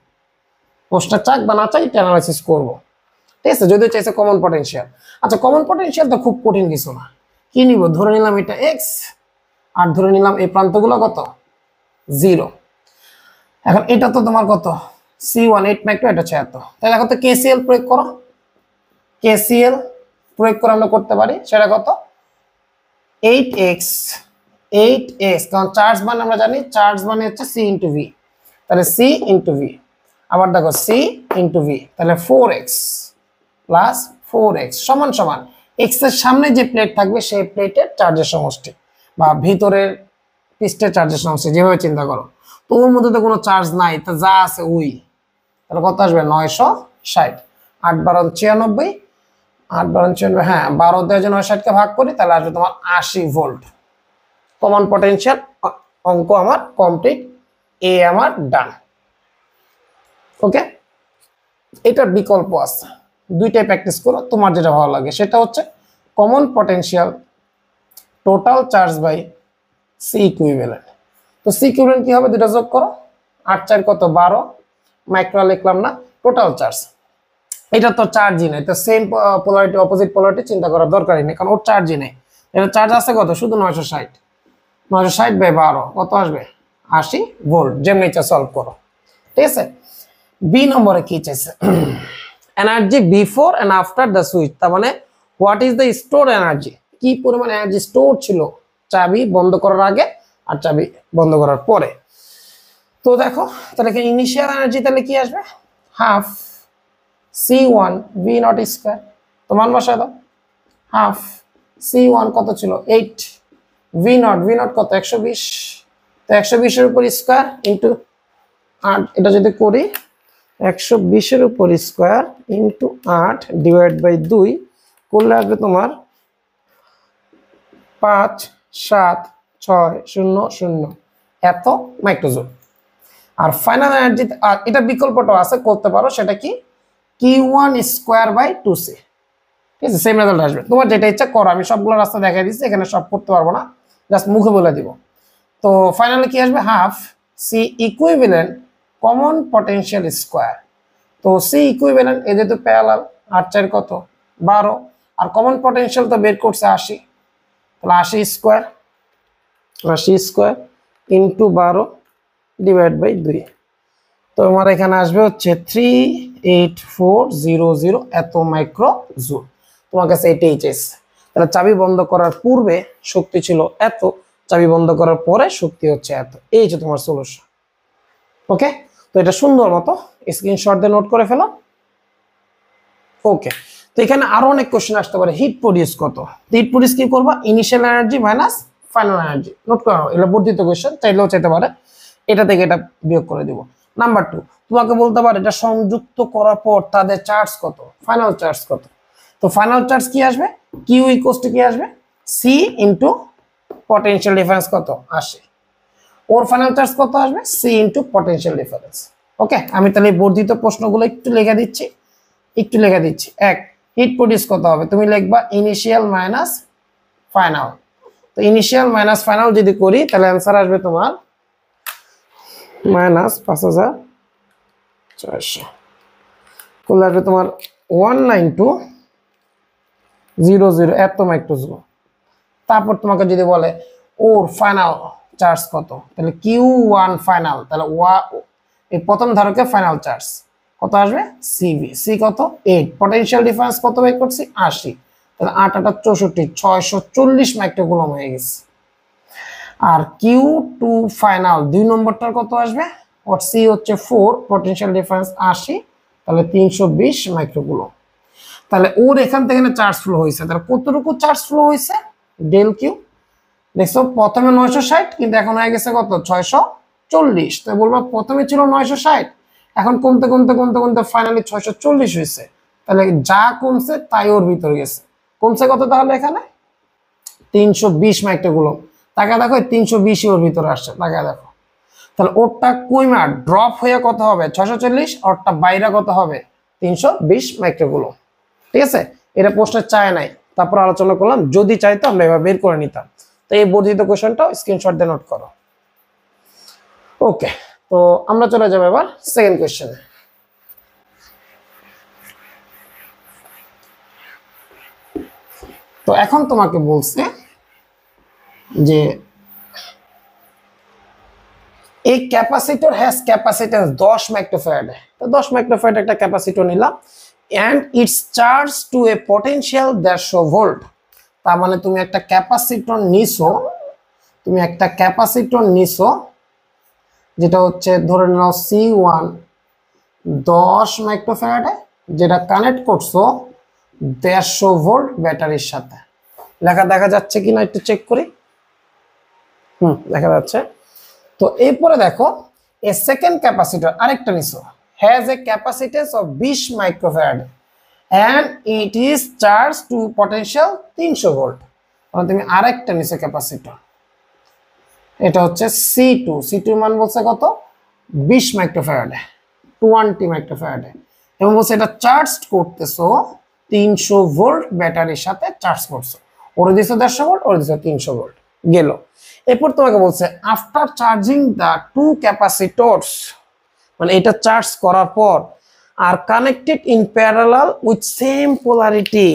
পোস্টটা চাক বা না চাই এটা অ্যানালাইসিস করবো। ঠিক আছে, যদিও চাইছে কমন পটেনশিয়াল। আচ্ছা, কমন পটেনশিয়াল তো খুব কঠিন কিছু না, কি নিব, ধরে নিলাম এটা এক্স, আর ধরে নিলাম এই প্রান্তগুলো কত 0। এখন এটা তো তোমার কত C1 8 মাইক্রো, এটা 76। তাহলে এখন তো KCL প্রয়োগ করো, KCL প্রয়োগ করে আমরা করতে পারি, সেটা কত 8x, কারণ চার্জ মানে আমরা জানি, চার্জ মানে হচ্ছে C ইন্টু V, তাহলে C ইন্টু V, আবার দেখো C ইন্টু V, তাহলে 4x প্লাস 4x সমান সমান x এর সামনে যে প্লেট থাকবে সেই প্লেটের চার্জের সমষ্টি, বা ভিতরের পৃষ্ঠের চার্জের সমষ্টি, যেভাবে চিন্তা করো। তো ওর মধ্যে তো কোনো চার্জ নাই, তো যা আছে ওই, তাহলে কত আসবে 960, 8 12 96, 8 12 96, হ্যাঁ 12 দিয়ে 960 কে ভাগ করি, তাহলে আসবে তোমার 80 ভোল্ট। কমন পটেনশিয়াল অঙ্ক আমার কমপ্লিট, এ আমার ডান। ওকে, এটার বিকল্প আছে, দুইটাই প্র্যাকটিস করো, তোমার যেটা ভালো লাগে। সেটা হচ্ছে common potential total charge by C equivalent. তো সি ইকুইভ্যালেন্ট কি হবে, দুটো যোগ করো, 8 4 কত 12 মাইক্রো লিখলাম না, টোটাল চার্জ। এটা তো চার্জই নেই, তো সেম পোলারিটি অপোজিট পোলারিটি চিন্তা করার দরকারই নেই, কারণ ওর চার্জই নেই। এটা চার্জ আছে কত, শুধু 960, 960 বাই 12 কত আসবে 80 ভোল্ট। যেমনি ইচ্ছা সলভ করো। ঠিক আছে, বি নম্বরে কি চাইছে, energy before and after the switch, তার মানে what is the store energy, কি পরিমাণ এনার্জি স্টোর ছিল চাবি বন্ধ করার আগে আর চাবি বন্ধ করার পরে। তো দেখো, তাহলে ইনিশিয়াল এনার্জি তাহলে কি আসবে, half C1 V not square, তো মান বসায় দাও, হাফ C1 কত ছিল 8, V নট কত 120, তো 120 এর উপর স্কয়ার ইনটু 8, এটা যদি করি 120 এর উপর স্কয়ার ইনটু 8 ডিভাইড বাই 2 করলে আসবে তোমার 57600 এত মাইক্রোজুল। আর ফাইনাল এনার্জি, আর এটা বিকল্পটাও আছে করতে পারো, সেটা কি Q1 স্কয়ার বাই 2C, ঠিক আছে, সেম রেজাল্ট আসবে। তোমার যেটা ইচ্ছা করো, আমি সবগুলো রাস্তা দেখাই দিচ্ছি, এখানে সব করতে পারবো না, জাস্ট মুখে বলে দিব। তো ফাইনালি কি আসবে, half C equivalent common potential square. তো সি ইকুইভ্যালেন্ট এদের তো প্যারালাল, 8 4 কত 12, আর কমন পটেনশিয়াল তো বের করছে 80, তাহলে 80 স্কয়ার ইন্টু 12 ডিভাইড বাই 2, তো আমার এখানে আসবে হচ্ছে 38400 এত মাইক্রো জুল। তোমার কাছে এটাই চেয়েছে। তাহলে চাবি বন্ধ করার পূর্বে শক্তি ছিল এত, চাবি বন্ধ করার পরে শক্তি হচ্ছে এত। এই যে তোমার সলিউশন। ওকে, তো এটা সুন্দর মতো স্ক্রিনশট দিয়ে নোট করে ফেলো। ওকে, তো এখানে আরো অনেক কোশ্চেন আসতে পারে। হিট প্রডিউস কত, হিট প্রডিউস কি করবা, initial energy minus final energy. Note করো, এগুলো বর্ধিত কোশ্চেন, চাইলেও চাইতে পারে। এটা থেকে এটা বিয়োগ করে দিব। নাম্বার 2, তোমাকে বলতে পারে এটা সংযুক্ত করার পর তাদের চার্জ কত, ফাইনাল চার্জ কত। তো ফাইনাল চার্জ কি আসবে, কিউ ইকুয়ালস টু কি আসবে, সি ইনটু পটেনশিয়াল ডিফারেন্স কত 80, ওর ফাইনাল চার্জ কত আসবে, সি ইনটু পটেনশিয়াল ডিফারেন্স। ওকে, আমি তাহলে বর্ধিত প্রশ্নগুলো একটু লিখে দিচ্ছি। এক, হিট প্রডিউস কত হবে, তুমি লিখবা ইনিশিয়াল মাইনাস ফাইনাল। তো ইনিশিয়াল মাইনাস ফাইনাল যদি করি তাহলে অ্যান্সার আসবে তোমার মাইনাস 5400, করলে আসবে তোমার 19200 এত মাইক্রোজুল। তারপর তোমাকে যদি বলে ওর ফাইনাল চার্জ কত, তাহলে Q1 ফাইনাল, তাহলে এই প্রথম ধারকে ফাইনাল চার্জ কত আসবে, সিভি, সি কত 8, পটেনশিয়াল ডিফারেন্স কত বের করছি 80, তাহলে 8 8 64, 640 মাইক্রোকুলম হয়ে গেছে। আর Q2 ফাইনাল 2 নম্বরটার কত আসবে, ওর সি হচ্ছে 4, পটেনশিয়াল ডিফারেন্স 80, তাহলে 320 মাইক্রোকুলম। তাহলে ওর এখান থেকে চার্জ ফ্লো হয়েছে, তাহলে কতটুকু চার্জ ফ্লো হয়েছে, ডেল কিউ দেখছো প্রথমে 960, কিন্তু এখন হয়ে গেছে কত 640। তো বলবো প্রথমে ছিল 960, এখন কমতে কমতে কমতে কমতে ফাইনালি 640 হয়েছে। তাহলে যা কমছে তাই ওর ভিতরে গেছে, কমছে কত তাহলে এখানে 320 মাইক্রোকুলম। তাকে দেখো 320 ওর ভিতরে আসছে, তাকে দেখো। তাহলে ওরটা কইমা ড্রপ হয়ে কত হবে 640, ওরটা বাইরে কত হবে 320 মাইক্রোকুলম। ঠিক আছে, এটা প্রশ্নে চায় নাই, তারপর আলোচনা করলাম, যদি চাইতো আমরা এবার বের করে নিতাম। তো এই বর্ধিত কোশ্চেনটা স্ক্রিনশট দিয়ে নোট করো। ওকে, তো আমরা চলে যাবো এবার সেকেন্ড কোশ্চেনে। তো এখন তোমাকে বলছে যে এই ক্যাপাসিটর হ্যাজ ক্যাপাসিটেন্স 10 মাইক্রোফ্যারাড। তো 10 মাইক্রোফ্যারাড একটা ক্যাপাসিটর নিলাম, and its charge to a potential 150 volt. তার মানে তুমি একটা ক্যাপাসিটর নিছো, যেটা হচ্ছে ধরে নাও C1 10 মাইক্রোফ্যারাডে, যেটা কানেক্ট করছো 150 ভোল্ট ব্যাটারির সাথে। লেখা দেখা যাচ্ছে কিনা একটু চেক করি। দেখা যাচ্ছে। তো এরপরে দেখো এ সেকেন্ড ক্যাপাসিটর আরেকটা নিছো, has a capacitance of 20 microfarad and it is charged to potential 300 volt. মানে তুমি আরেকটা নিছো ক্যাপাসিটর, এটা হচ্ছে C2 মান বলছে কত 20 মাইক্রোফ্যারাডে, 20 মাইক্রোফ্যারাডে, এবং বলছে এটা চার্জ করতেছো 300 ভোল্ট ব্যাটারির সাথে চার্জ করছো। ওরে দিছো 150 ভোল্ট, ওরে দিছো 300 ভোল্ট গেল। এরপর তোমাকে বলছে আফটার চার্জিং দা টু ক্যাপাসিটরস, মানে এটা চার্জ করার পর are connected in parallel with same polarity.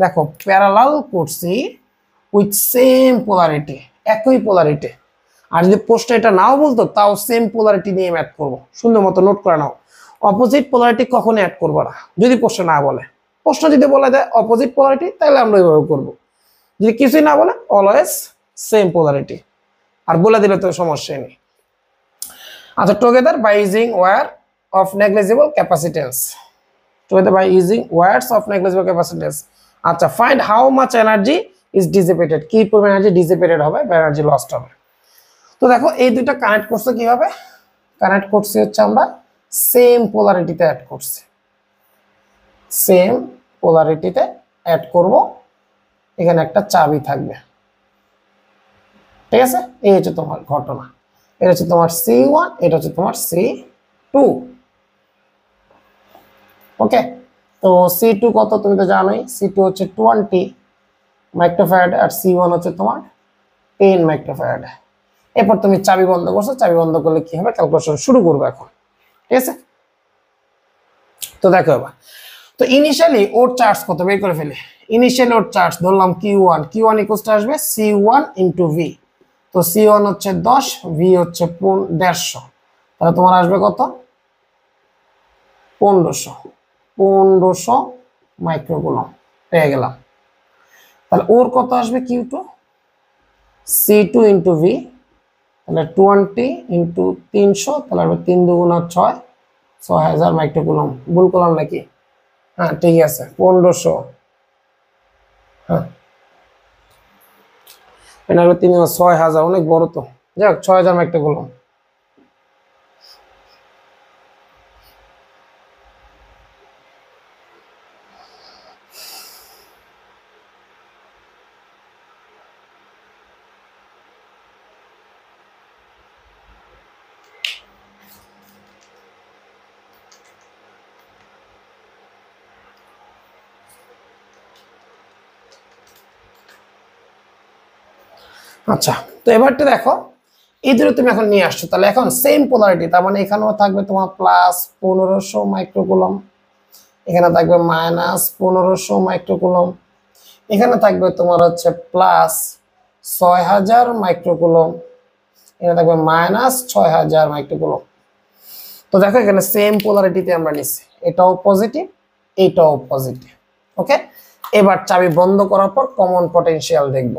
দেখো প্যারালাল করছি উইথ সেম পোলারিটি, একই পোলারিটি। আর যদি প্রশ্ন এটা নাও বলতো তাও সেম পোলারিটি নিয়ে অ্যাড করবো। সুন্দর মতো নোট করে নাও, অপোজিট পোলারিটি কখনো অ্যাড করবো না যদি প্রশ্ন না বলে। প্রশ্ন যদি বলে দেয় অপোজিট পোলারিটি, তাহলে আমরা ওইভাবে করবো। যদি কিছুই না বলে অলওয়েজ সেম পোলারিটি, আর বলে দিলে তো সমস্যা নেই। আচ্ছা, together by using wire of negligible capacitance. together by using watts of negligible capacitance. আচ্ছা, find how much energy is dissipated, কি পরিমাণ এনার্জি ডিসিপেটেড হবে বা এনার্জি লস্ট হবে। তো দেখো এই দুটো কানেক্ট করছে কিভাবে, কানেক্ট করছি হচ্ছে আমরা সেম পোলারিটিতে অ্যাড করছি, সেম পোলারিটিতে অ্যাড করব, এখানে একটা চাবি থাকবে, ঠিক আছে। এই হচ্ছে তোমার ঘটনা, এটা হচ্ছে তোমার C1, এটা হচ্ছে তোমার C2। ওকে, তো C2 কত তুমি তো জানোই, C2 হচ্ছে 20 মাইক্রোফ্যারাড আর C1 হচ্ছে তোমার 10 মাইক্রোফ্যারাড। এরপর তুমি চাবি বন্ধ করছো, চাবি বন্ধ করলে কি হবে, ক্যালকুলেশন শুরু করবে এখন, ঠিক আছে। তো দেখো এবার, তো ইনিশিয়ালি ওর চার্জ কত বের করে ফেলে, ইনিশিয়ালি ওর চার্জ ধরলাম Q1, Q1 ইকুয়ালস টু আসবে C1 ইনটু V। তো C1 হচ্ছে 10, V হচ্ছে 150, তাহলে তোমার আসবে কত 1500 মাইক্রোকুলম পেয়ে গেলাম। তাহলে ওর কত আসবে Q2, C2 ইনটু V, তাহলে 20 ইনটু 300, তাহলে আসবে 3 দুগুণ 6, 6000 মাইক্রোকুলম। ভুল করলাম নাকি? হ্যাঁ ঠিক আছে, 1500। হ্যাঁ এটা হলো 6000, অনেক বড় তো, যাক 6000 মাইক্রোকুলম। আচ্ছা, তো এবারটা দেখো, এই দুটো তুমি এখন নিয়ে আসছো, তাহলে এখন সেম পোলারিটি, তার মানে এখানেও থাকবে তোমার প্লাস 1500 মাইক্রোকুলম, এখানে থাকবে মাইনাস 1500 মাইক্রোকুলম, এখানে থাকবে তোমার হচ্ছে প্লাস 6000 মাইক্রোকুলম, এখানে থাকবে মাইনাস 6000 মাইক্রোকুলম। তো দেখো এখানে সেম পোলারিটিতে আমরা নিচ্ছি, এটাও পজিটিভ, এটাও পজিটিভ। ওকে, এবার চাবি বন্ধ করার পর কমন পটেনশিয়াল দেখব,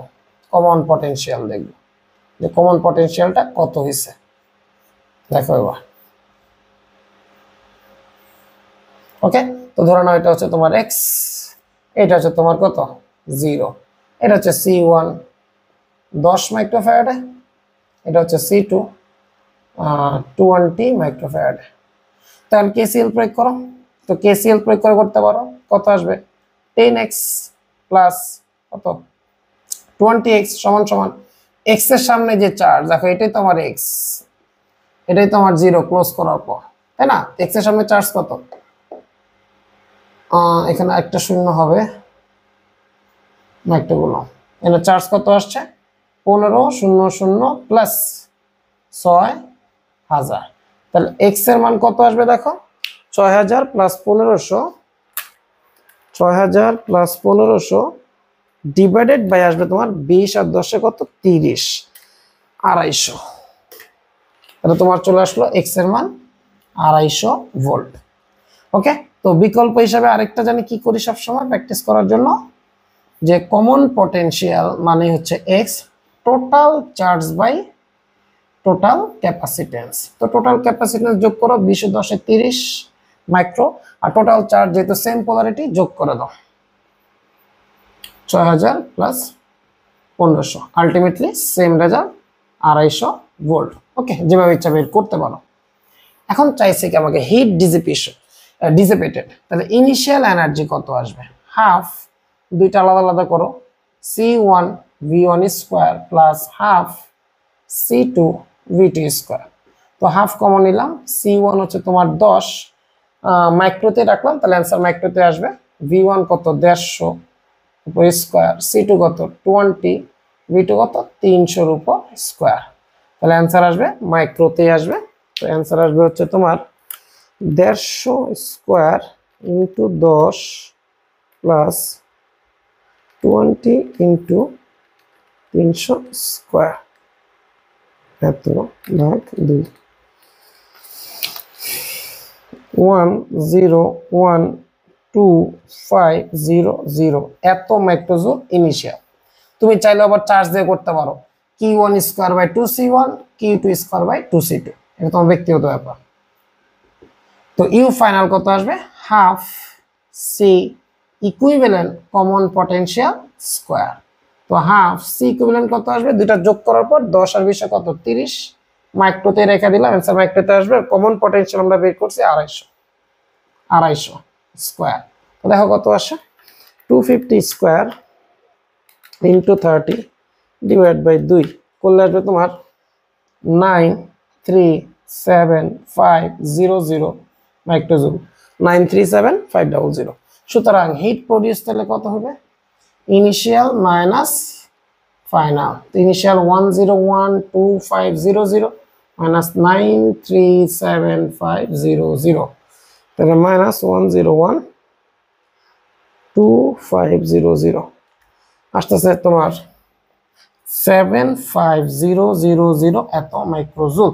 কমন পটেনশিয়াল দেখব যে কমন পটেনশিয়ালটা কত হয়েছে। দেখো এবার, ওকে, তো ধরে নাও এটা হচ্ছে তোমার x, এটা হচ্ছে তোমার কত 0, এটা হচ্ছে C1 10 মাইক্রোফ্যারাড, এটা হচ্ছে C2 20 মাইক্রোফ্যারাড। তাহলে KCL প্রয়োগ করো, তো KCL প্রয়োগ করে করতে পারো, কত আসবে 10x প্লাস কত 20x সমান সমান x এর সামনে যে চার্জ, দেখো এটাই তোমার x, এটাই তোমার 0 ক্লোজ করার পর, তাই না। x এর সামনে চার্জ কত, এখানে একটা শূন্য হবে মাইক্রোকুলম, এখানে চার্জ কত আসছে 1500 প্লাস 6000, তাহলে x এর মান কত আসবে দেখো 6000 প্লাস 1500, 6000 প্লাস 1500 ডিভাইডেড বাই আসবে তোমার 20 আর 10 কত 30, 250। তাহলে তোমার চলে আসলো x এর মান 250 ভোল্ট। ওকে, তো বিকল্প হিসাবে আরেকটা জানি কি করি সবসময় প্র্যাকটিস করার জন্য, যে কমন পটেনশিয়াল মানে হচ্ছে x total charge by total capacitance. তো টোটাল ক্যাপাসিটেন্স যোগ করো 20 10 30 মাইক্রো, আর টোটাল চার্জ যেহেতু সেম পোলারিটি যোগ করে দাও 6000 plus 1500, ultimately same result 250 volt. Okay, যেভাবে ইচ্ছা বের করতে পারো। এখন চাইছে কি আমাকে হিট ডিসিপেটেড, তাহলে ইনিশিয়াল এনার্জি কত আসবে, হাফ, দুইটা আলাদা আলাদা করো, C1 V1 square plus half C2 V2 square. তো হাফ কমন নিলাম, C1 হচ্ছে তোমার 10 মাইক্রোতে রাখলাম, তাহলে অ্যান্সার মাইক্রোতে আসবে। V1 কত 150 উপর স্কোয়ার, C2 কত 20, V2 কত 300 উপর স্কোয়ার, তাহলে অ্যান্সার আসবে মাইক্রোতে আসবে। তো অ্যান্সার আসবে হচ্ছে তোমার 150 square into 10 plus 20 into 300 square, এত ভাগ 2, 1012500 এত মাইক্রোজুল ইনিশিয়াল। তুমি চাইলে আবার চার্জ দিয়ে করতে পারো Q1 square by 2C1, Q2 square by 2C2, এটা তোমার ব্যক্তিগত ব্যাপার। তো ইউ ফাইনাল কত আসবে, half C equivalent common potential square. তো হাফ সি ইকুইভ্যালেন্ট কত আসবে, দুইটা যোগ করার পর 10 আর 20 কত 30 মাইক্রোতে রেখে দিলাম, অ্যান্সার মাইক্রোতে আসবে। কমন পটেনশিয়াল আমরা বের করছি 250 স্কয়ার। তো দেখো কত আসে, 250 স্কয়ার ইন্টু 30 ডিভাইড বাই 2 করলে আসবে তোমার 937,500 মাইক্রোজুল, 937,500। সুতরাং হিট প্রডিউস তাহলে কত হবে, initial minus final. Initial 1012500 minus 937,500, তাহলে মাইনাস 1012500 আসতেছে তোমার 7500 এত মাইক্রোজুল।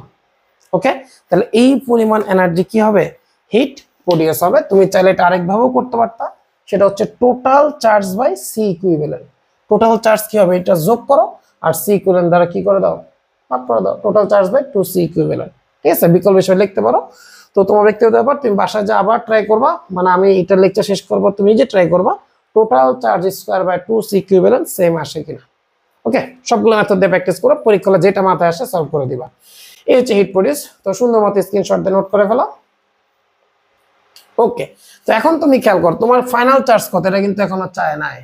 ওকে, তাহলে এই পরিমাণ এনার্জি কি হবে, হিট প্রডিউস হবে। তুমি চাইলে এটা আরেকভাবেও করতে পারতা, সেটা হচ্ছে total charge by C equivalent. Total charge কি হবে, এটা যোগ করো আর সি ইকুইভ্যালেন্ট দ্বারা কি করে দাও, ভাগ করে দাও, total charge by 2 C equivalent. ঠিক আছে, বিকল্প হিসেবে লিখতে পারো। তো তোমার ব্যক্তিগত ব্যাপার, তুমি বাসায় যা আবার ট্রাই করবা, মানে আমি এটা লেকচার শেষ করবো, তুমি নিজে ট্রাই করবা total charge square by 2 C equivalent same আসে কিনা। ওকে, সবগুলো মেথড দিয়ে প্র্যাকটিস করো, পরীক্ষা হলে যেটা মাথায় আসে সলভ করে দিবা। এই হচ্ছে হিট প্রডিউস। তো সুন্দর মতো স্ক্রিনশট দিয়ে নোট করে ফেলো। ওকে, তো এখন তুমি খেয়াল করো তোমার ফাইনাল চার্জ কত, এটা কিন্তু এখনো চায় নাই।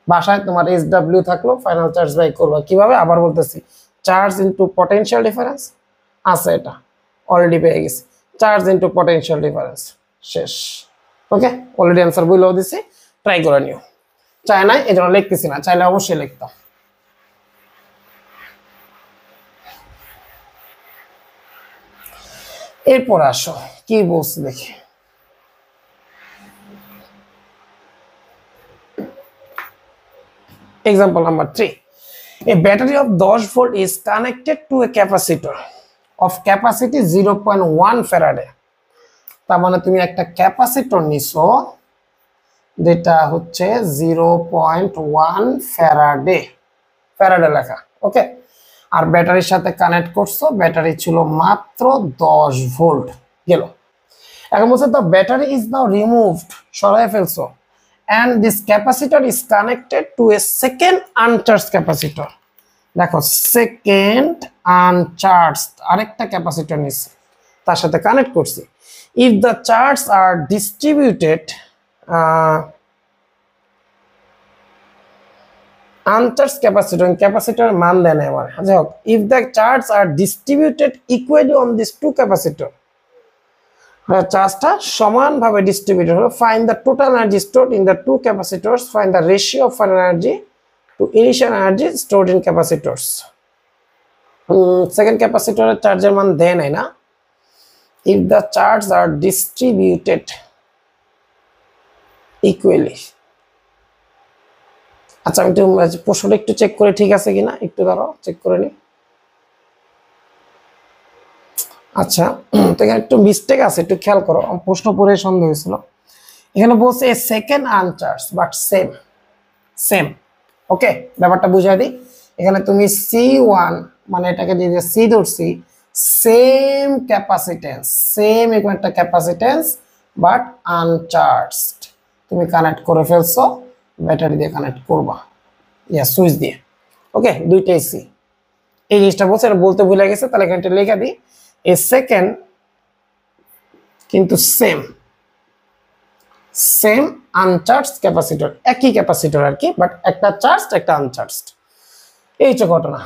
বাসায় তোমার SW থাকলো, ফাইনাল চার্জ বাই করবা কিভাবে, আবার বলতেছি, চার্জ ইনটু পটেনশিয়াল ডিফারেন্স আছে, এটা অলরেডি পেয়ে গেছি, চার্জ ইনটু পটেনশিয়াল ডিফারেন্স শেষ। ওকে, অলরেডি অ্যান্সার বইলেও দিছি, ট্রাই করে নিও। চায় নাই এই জন্য লিখতেছি না, চাইলে অবশ্যই লিখতাম। এরপর আসো কি বলছি দেখি। Example number 3. A battery of 10 volt is connected to a capacitor of capacity 0.1 Faraday. তার মানে তুমি একটা ক্যাপাসিটর নিছো যেটা হচ্ছে 0.1 ফ্যারাডে, ফ্যারাডে লেখা। ওকে, আর ব্যাটারির সাথে কানেক্ট করছো, ব্যাটারি ছিল মাত্র 10 ভোল্ট গেল। এখন বলছে the battery is now removed, সরাই ফেলছো, and this capacitor is connected to a second uncharged capacitor. দেখো সেকেন্ড আনচার্জড আরেকটা ক্যাপাসিটর নিছি, তার সাথে কানেক্ট করছি। if the charges are distributed uncharged capacitor, capacitor মান দেন এবার, যাই হোক, if the charges are distributed equally on these two capacitor, চার্জটা সমানভাবে ডিস্ট্রিবিউটেড হলো, find the total energy stored in the two capacitors, find the ratio of final energy to initial energy stored in capacitors. Second ক্যাপাসিটরের চার্জের মান দেয় নাই না। If the charge are distributed equally, আচ্ছা আমি একটু প্রশ্নটা একটু চেক করে ঠিক আছে কিনা, একটু দাঁড়াও চেক করে নি। আচ্ছা, তো এখানে একটু মিস্টেক আছে, একটু খেয়াল করো, প্রশ্ন পড়ে সন্দেহ হয়েছিল। এখানে বলছে second uncharged but same same. Okay, ব্যাপারটা বুঝাই দিই। এখানে তুমি C1 মানে এটাকে যে সি ধরছি, সেম ক্যাপাসিটেন্স, সেম এরকম একটা ক্যাপাসিটেন্স বাট আনচার্জড, তুমি কানেক্ট করে ফেলছো, ব্যাটারি দিয়ে কানেক্ট করবা, ইয়া সুইচ দিয়ে। ওকে, দুইটাই সি। এই জিনিসটা বলছে, এটা বলতে ভুলে গেছে, তাহলে এখানে লিখে দিই, এ সেকেন্ড কিন্তু সেম সেম আনচার্জড ক্যাপাসিটর, একই ক্যাপাসিটর আর কি, বাট একটা চার্জড একটা আনচার্জড। এই হচ্ছে ঘটনা।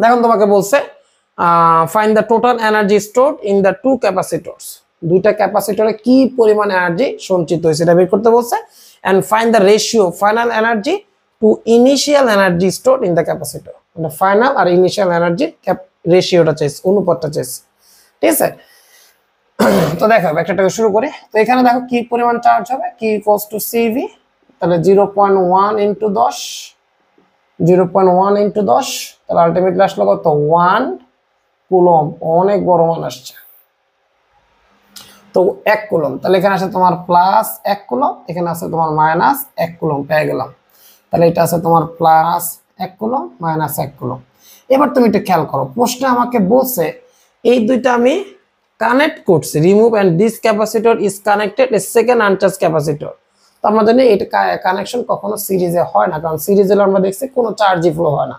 দেখুন তোমাকে বলছে find the total energy stored in the two capacitors, দুইটা ক্যাপাসিটরে কি পরিমাণ এনার্জি সঞ্চিত হয়েছে এটা বের করতে বলছে, and find the ratio final energy to initial energy stored in the capacitor, মানে ফাইনাল আর ইনিশিয়াল এনার্জি রেশিওটা চাইছে, অনুপাতটা চাইছে। ঠিক আছে, তো দেখো ব্যাখ্যাটাকে শুরু করি। তো এখানে দেখো কি পরিমাণ চার্জ হবে, কি ইকুয়ালস টু সিভি, তাহলে 0.1 ইন্টু 10, 0.1 ইন্টু 10, তাহলে আলটিমেটলি আসলো কত 1 কুলম, অনেক বড় মান আসছে। তো 1 কুলম, তাহলে এখানে আছে তোমার প্লাস 1 কুলম, এখানে আছে তোমার মাইনাস 1 কুলম পেয়ে গেলাম। তাহলে এটা আছে তোমার প্লাস 1 কুলম মাইনাস 1 কুলম। এবার তুমি একটু খেয়াল করো, প্রশ্নে আমাকে বলছে এই দুইটা আমি কানেক্ট করছে, remove and this capacitor is connected a second uncharged capacitor. তো আমরা জানি এটা কানেকশন কখনো সিরিজে হয় না, কারণ সিরিজে আমরা দেখছি কোনো চার্জই ফ্লো হয় না,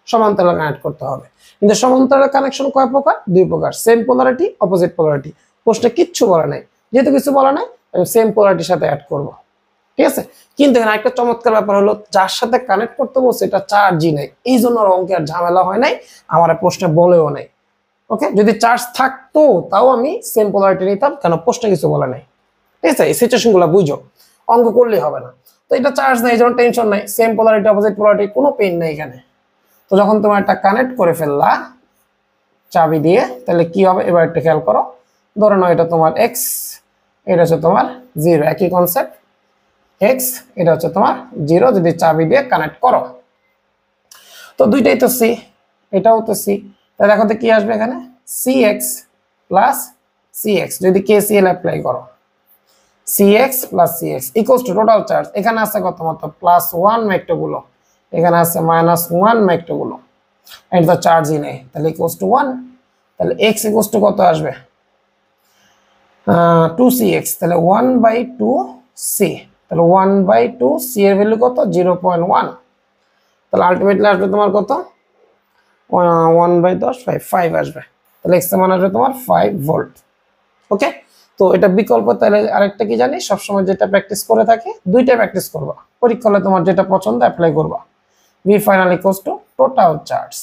সমান্তরাল কানেক্ট করতে হবে। কিন্তু সমান্তরাল কানেকশন কয় প্রকার? দুই প্রকার, সেম পোলারিটি, অপোজিট পোলারিটি। প্রশ্নে কিচ্ছু বলা নাই, যেহেতু কিছু বলা নাই আমি সেম পোলারিটির সাথে অ্যাড করব, ঠিক আছে। কিন্তু এখানে একটা চমৎকার ব্যাপার হলো, যার সাথে কানেক্ট করতে বলছে এটা চার্জই নাই, এই জন্য অঙ্কে আর ঝামেলা হয় নাই, আমার প্রশ্নে বলেও নাই। ওকে, যদি চার্জ থাকতো তাও আমি সেম পোলারিটি নিতাম, কেন প্রশ্নে কিছু বলা নাই, ঠিক আছে। এই সিচুয়েশন গুলো বুঝো, অঙ্ক করলেই হবে না। তো এটা চার্জ নাই, যেমন টেনশন নাই, সেম পোলারিটি অপোজিট পোলারিটি, কোনো পেইন নাই এখানে। তো যখন তোমার একটা কানেক্ট করে ফেললা চাবি দিয়ে, তাহলে কি হবে এবার একটা খেয়াল করো। ধরে নাও এটা তোমার এক্স, এটা হচ্ছে তোমার জিরো, একই কনসেপ্ট, এক্স এটা হচ্ছে তোমার জিরো, যদি চাবি দিয়ে কানেক্ট করো। তো দুইটাই তো সি, এটাও তো সি, তাহলে দেখো তো কি আসবে এখানে, C X plus C X, যদি কেসিএল অ্যাপ্লাই করো, Cx plus Cx equals to total charge, এখানে আছে কত মত +1 মাইক্রোগুলো, এখানে আছে -1 মাইক্রোগুলো, এটা তো চার্জই নেই, তাহলে equals to 1, তাহলে x equals to কত আসবে 2cx, তাহলে 1/2c, তাহলে 1/2c এর ভ্যালু কত 0.1, তাহলে আলটিমেটলি আসবে তোমার কত 1/10 5 আসবে, তাহলে x এর মান আসবে তোমার 5 ভোল্ট। ওকে, তো এটা বিকল্প। তাহলে আরেকটা কি জানি, সবসময় যেটা প্র্যাকটিস করে থাকে দুইটা প্র্যাকটিস করবা, পরীক্ষা হলে তোমার যেটা পছন্দ অ্যাপ্লাই করবা। V final equals to total charge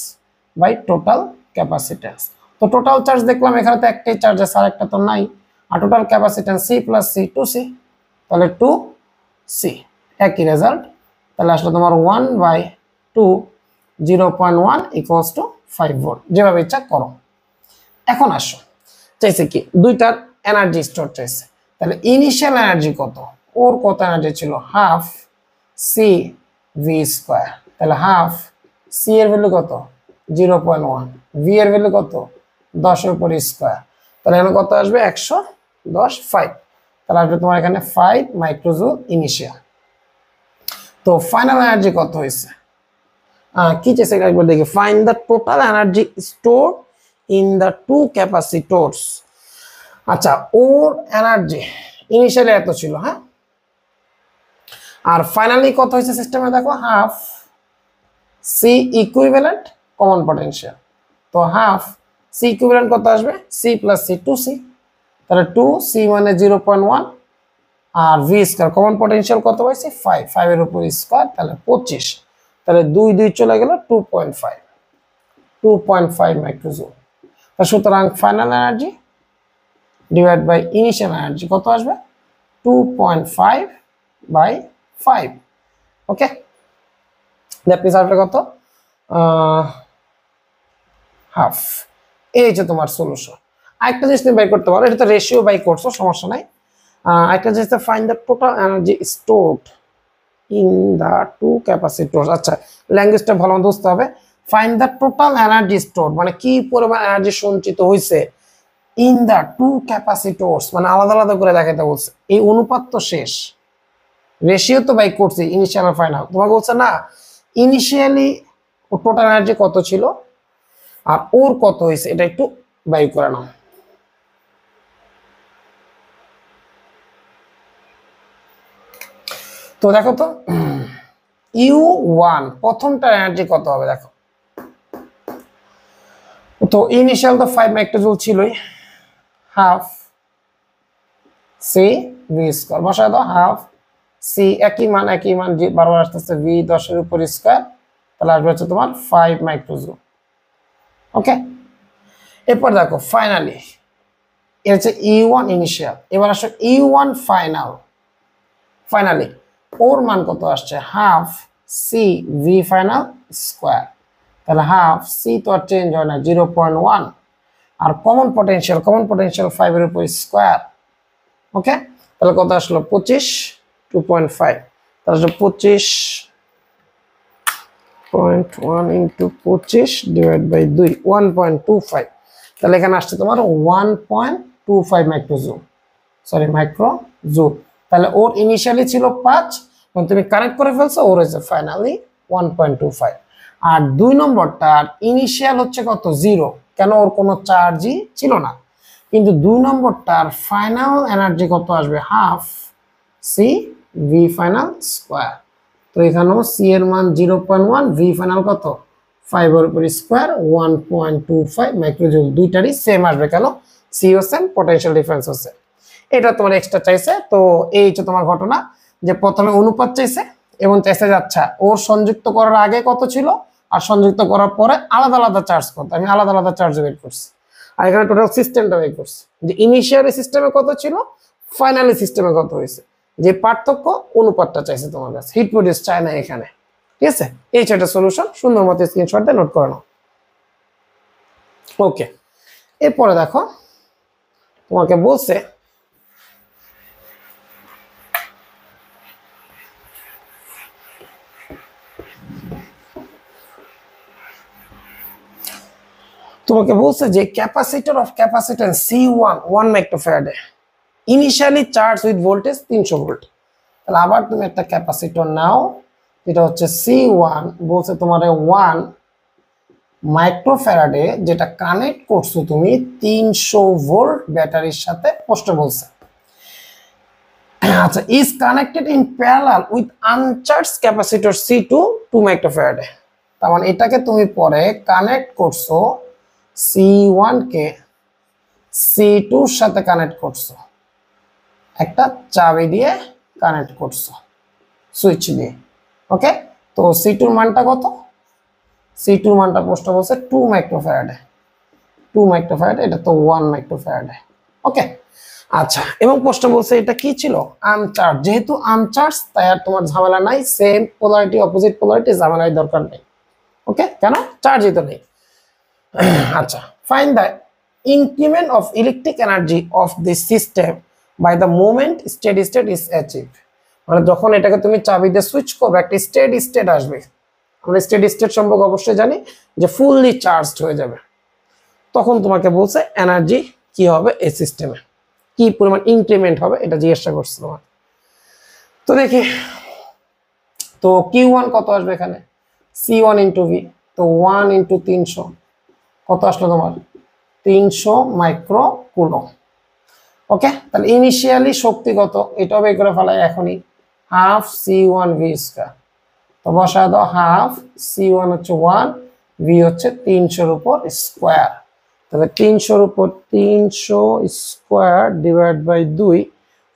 by total capacitance। তো টোটাল চার্জ দেখলাম এখানে তো একটাই চার্জ আছে, আর একটা তো নাই, আর total capacitance C plus C 2C, তাহলে 2C, একই রেজাল্ট। তাহলে আসলে তোমার 1/2 0.1 equals to 5 ভোল্ট, যেভাবে ইচ্ছা করো। এখন আসো, চাইছে কি দুইটার এনার্জি স্টোর চাইছে, তাহলে ইনিশিয়াল এনার্জি কত, ওর কত এনার্জি ছিল হাফ সি ভি স্কোয়ার, তাহলে হাফ সি এর ভ্যালু কত 0.1, ভি এর ভ্যালু কত 10 এর উপর স্কোয়ার, তাহলে এখানে কত আসবে 110 5, তাহলে আসবে তোমার এখানে 5 মাইক্রোজুল ইনিশিয়াল। তো ফাইনাল এনার্জি কত হয়েছে, কি চাইছে একবার দেখি, find the total energy store in the two capacitors. আচ্ছা, ওর এনার্জি ইনিশিয়ালি এত ছিল, হ্যাঁ, আর ফাইনালি কত হয়েছে সিস্টেমে দেখো half C equivalent common potential, তো হাফ সি ইকুইভ্যালেন্ট কত আসবে সি প্লাস সি 2c, তাহলে 2c মানে 0.1, আর ভি স্কয়ার কমন পটেনশিয়াল কত পাইছি 5, 5 এর উপর স্কয়ার, তাহলে 25, তাহলে 2 2 চলে গেল 2.5 মাইক্রোজুল। তা সুতরাং final energy divide by initial energy কত আসবে 2.5/5। ওকে, দ্যাট মিন্স আসবে কত হাফ। এই যে তোমার সলিউশন। আরেকটা জিনিস তুমি বের করতে পারো, এটা তো রেশিও বাই করছো, সমস্যা নাই। আরেকটা জিনিস, find the total energy stored in the two capacitors. আচ্ছা, ল্যাঙ্গুয়েজটা ভালো মতো বুঝতে হবে। Find the total energy stored মানে কি পরিমাণ এনার্জি সঞ্চিত হয়েছে ইন দ্য টু ক্যাপাসিটরস, মানে আলাদা আলাদা করে দেখাতে বলছে। এই অনুপাত তো শেষ, রেশিও তো বাই করছি ইনিশিয়াল আর ফাইনাল, তোমাকে বলছে না ইনিশিয়ালি ও টোটাল এনার্জি কত ছিল আর ওর কত হয়েছে, এটা একটু বাই করে নাও। তো দেখো তো U1 প্রথমটা এনার্জি কত হবে দেখো, তো ইনিশিয়াল তো 5 মাইক্রোজুল ছিলই, হাফ সি ভি স্কয়ার বসায় দাও, হাফ সি একই মান বারবার আসতেছে ভি 10 এর উপর স্কয়ার, তাহলে আসবে হচ্ছে তোমার 5 মাইক্রোজুল। ওকে, এরপর দেখো ফাইনালি এর হচ্ছে E1 ইনিশিয়াল, এবার আসো E1 ফাইনাল, ফাইনালি ওর মান কত আসছে half C V final square, তাহলে হাফ সি তো আর চেঞ্জ হয় না 0.1, আর কমন পটেনশিয়াল 5 এর উপর স্কয়ার। ওকে, তাহলে কত আসলো 25 2.5, তাহলে 25.1 ইন্টু 25 ডিভাইড বাই 2 1.25, তাহলে এখানে আসছে তোমার 1.25 মাইক্রোজুল, সরি মাইক্রোজুল। তাহলে ওর ইনিশিয়ালি ছিল 5, এবং তুমি কানেক্ট করে ফেলছো, ওর হচ্ছে ফাইনালি 1.25। আর 2 নম্বরটার ইনিশিয়াল হচ্ছে কত 0, কেন ওর কোনো চার্জই ছিল না, কিন্তু 2 নম্বরটার ফাইনাল এনার্জি কত আসবে, half C V final square. তো এখানেও সি এর মান 0.1, ভি ফাইনাল কত 5 এর উপর স্কোয়ার 1.25 মাইক্রোজুল। দুইটারই সেম আসবে, কেন সি ও সেম, পটেনশিয়াল ডিফারেন্স হচ্ছে। এটা তোমার এক্সট্রা চাইছে। তো এই হচ্ছে তোমার ঘটনা, যে প্রথমে অনুপাত চাইছে এবং চাইছে যাচ্ছে ওর সংযুক্ত করার আগে কত ছিল আর সংযুক্ত করার পরে আলাদা আলাদা চার্জ কত, আমি আলাদা আলাদা চার্জ বের করছি। আর এখানে টোটাল সিস্টেমটা বের করছি, যে ইনিশিয়ালি সিস্টেমে কত ছিল, ফাইনালি সিস্টেমে কত হয়েছে। যে পার্থক্য অনুপাতটা চাইছে তোমার কাছে, হিট প্রডিউস চায় না এখানে। ঠিক আছে, এই ছয়টা সলিউশন সুন্দর মতো স্ক্রিনশট দিয়ে নোট করে নাও। ওকে, এরপরে দেখো তোমাকে বলছে যে ক্যাপাসিটর অফ ক্যাপাসিট্যান্স C1 1 মাইক্রোফ্যারাডে initially charge with voltage 300 volt. তাহলে আবার তুমি একটা ক্যাপাসিটর নাও, যেটা হচ্ছে C1, বলছে তোমার 1 মাইক্রোফ্যারাডে, যেটা কানেক্ট করছো তুমি 300 ভোল্ট ব্যাটারির সাথে, প্রশ্ন বলছে আচ্ছা is connected in parallel with uncharged capacitor C2 2 মাইক্রোফ্যারাডে। তার মানে এটাকে তুমি পরে কানেক্ট করছো C1 কে C2 এর সাথে কানেক্ট করছো, একটা চাবি দিয়ে কানেক্ট করছো সুইচ দিয়ে। ওকে, তো C2 এর মানটা কত, C2 এর মানটা প্রশ্ন বলছে 2 মাইক্রোফ্যারাডে, 2 মাইক্রোফ্যারাডে, এটা তো 1 মাইক্রোফ্যারাডে। ওকে, আচ্ছা, এবং প্রশ্ন বলছে এটা কি ছিল, আনচার্জ। যেহেতু আনচার্জ তাই আর তোমার ঝামেলা নাই, সেম পোলারিটি অপোজিট পোলারিটি, ঝামেলার দরকার নেই। ওকে, কেন, চার্জই তো নেই। আচ্ছা, find the increment of electric energy of this system by the moment steady state is achieved। মানে যখন এটাকে তুমি চাবি দিয়ে সুইচ করবে একটা স্টেডি স্টেট আসবে। আমরা স্টেডি স্টেট সম্পর্কে অবশ্যই জানি যে ফুললি চার্জড হয়ে যাবে, তখন তোমাকে বলছে এনার্জি কি হবে এই সিস্টেমে, কি পরিমাণ ইনক্রিমেন্ট হবে, এটা জিজ্ঞাসা করছে তোমার। তো দেখি, তো Q1 কত আসবে এখানে, C1 ইন্টু ভি, তো 1 ইন্টু 300 কত আসলো তোমার 300 মাইক্রো কুলম। ওকে, তাহলে ইনিশিয়ালি শক্তি কত, এটাও বের করে ফেলাই এখনই, হাফ C1 ভি স্কয়ার। তো বসা দাও, হাফ C1 হচ্ছে 1, ভি হচ্ছে 300 এর উপর স্কয়ার। তাহলে 300 এর উপর 300 স্কয়ার ডিভাইড বাই 2,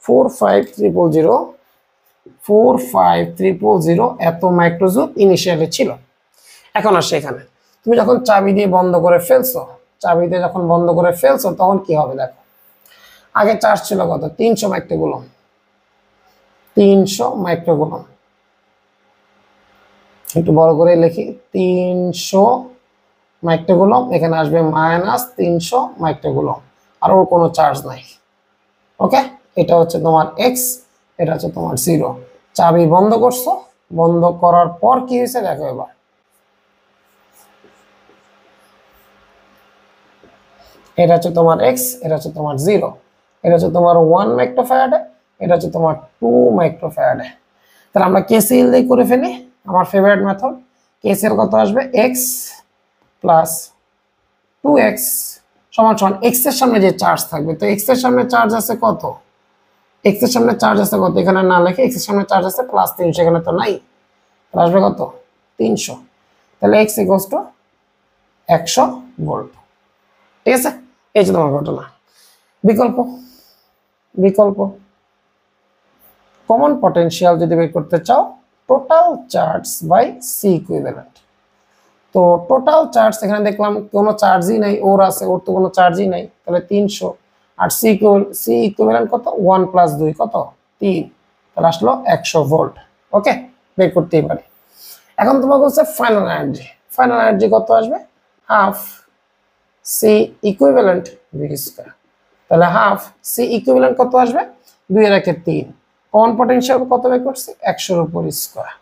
45300 এত মাইক্রোজুল ইনিশিয়ালি ছিল। এখন আসে এখানে, তুমি যখন চাবি দিয়ে বন্ধ করে ফেলছো, চাবি দিয়ে যখন বন্ধ করে ফেলছো তখন কি হবে দেখো, আগে চার্জ ছিল কত 300 মাইক্রোকুলম, 300 মাইক্রোকুলম, একটু বড় করে লিখি 300 মাইক্রোকুলম, এখানে আসবে মাইনাস 300 মাইক্রোকুলম, আর ওর কোনো চার্জ নাই। ওকে, এটা হচ্ছে তোমার এক্স, এটা হচ্ছে তোমার 0। চাবি বন্ধ করছো, বন্ধ করার পর কি হয়েছে দেখো এবার, এটা হচ্ছে তোমার এক্স, এটা হচ্ছে তোমার 0, এটা হচ্ছে তোমার 1 মাইক্রোফ্যারাডে, এটা হচ্ছে তোমার 2 মাইক্রোফ্যারাডে। তাহলে আমরা কেসিএল দিয়ে করে ফেলি, আমার ফেভারিট মেথড। কেসিএল কত আসবে, এক্স প্লাস 2x সমান সমান এক্স এর সামনে যে চার্জ থাকবে, তো এক্স এর সামনে চার্জ আছে কত, এক্স এর সামনে চার্জ আছে কত, এখানে না লিখে এক্স এর সামনে চার্জ আছে প্লাস 300, এখানে তো নাই, আসবে কত 300। তাহলে এক্স ইকুয়ালস টু 100 ভোল্ট। ঠিক আছে, এই যে তোমার ঘটনা। বিকল্প, বিকল্প কমন পটেনশিয়াল যদি বের করতে চাও, total charge by C equivalent. তো টোটাল চার্জ এখানে দেখলাম কোনো চার্জই নাই, ওর আছে, ওর তো কোনো চার্জই নাই, তাহলে 300, আর সি ইকুইভ্যালেন্ট কত 1 প্লাস 2 কত 3, তাহলে আসলো 100 ভোল্ট। ওকে, বের করতেই পারি। এখন তোমাকে বলছে ফাইনাল এনার্জি, ফাইনাল এনার্জি কত আসবে, half C equivalent V square. তাহলে হাফ সি ইকুইভ্যালেন্ট কত আসবে, 2 এর একে 3, কমন পটেনশিয়াল কত বের করছি 100 এর উপর স্কয়ার।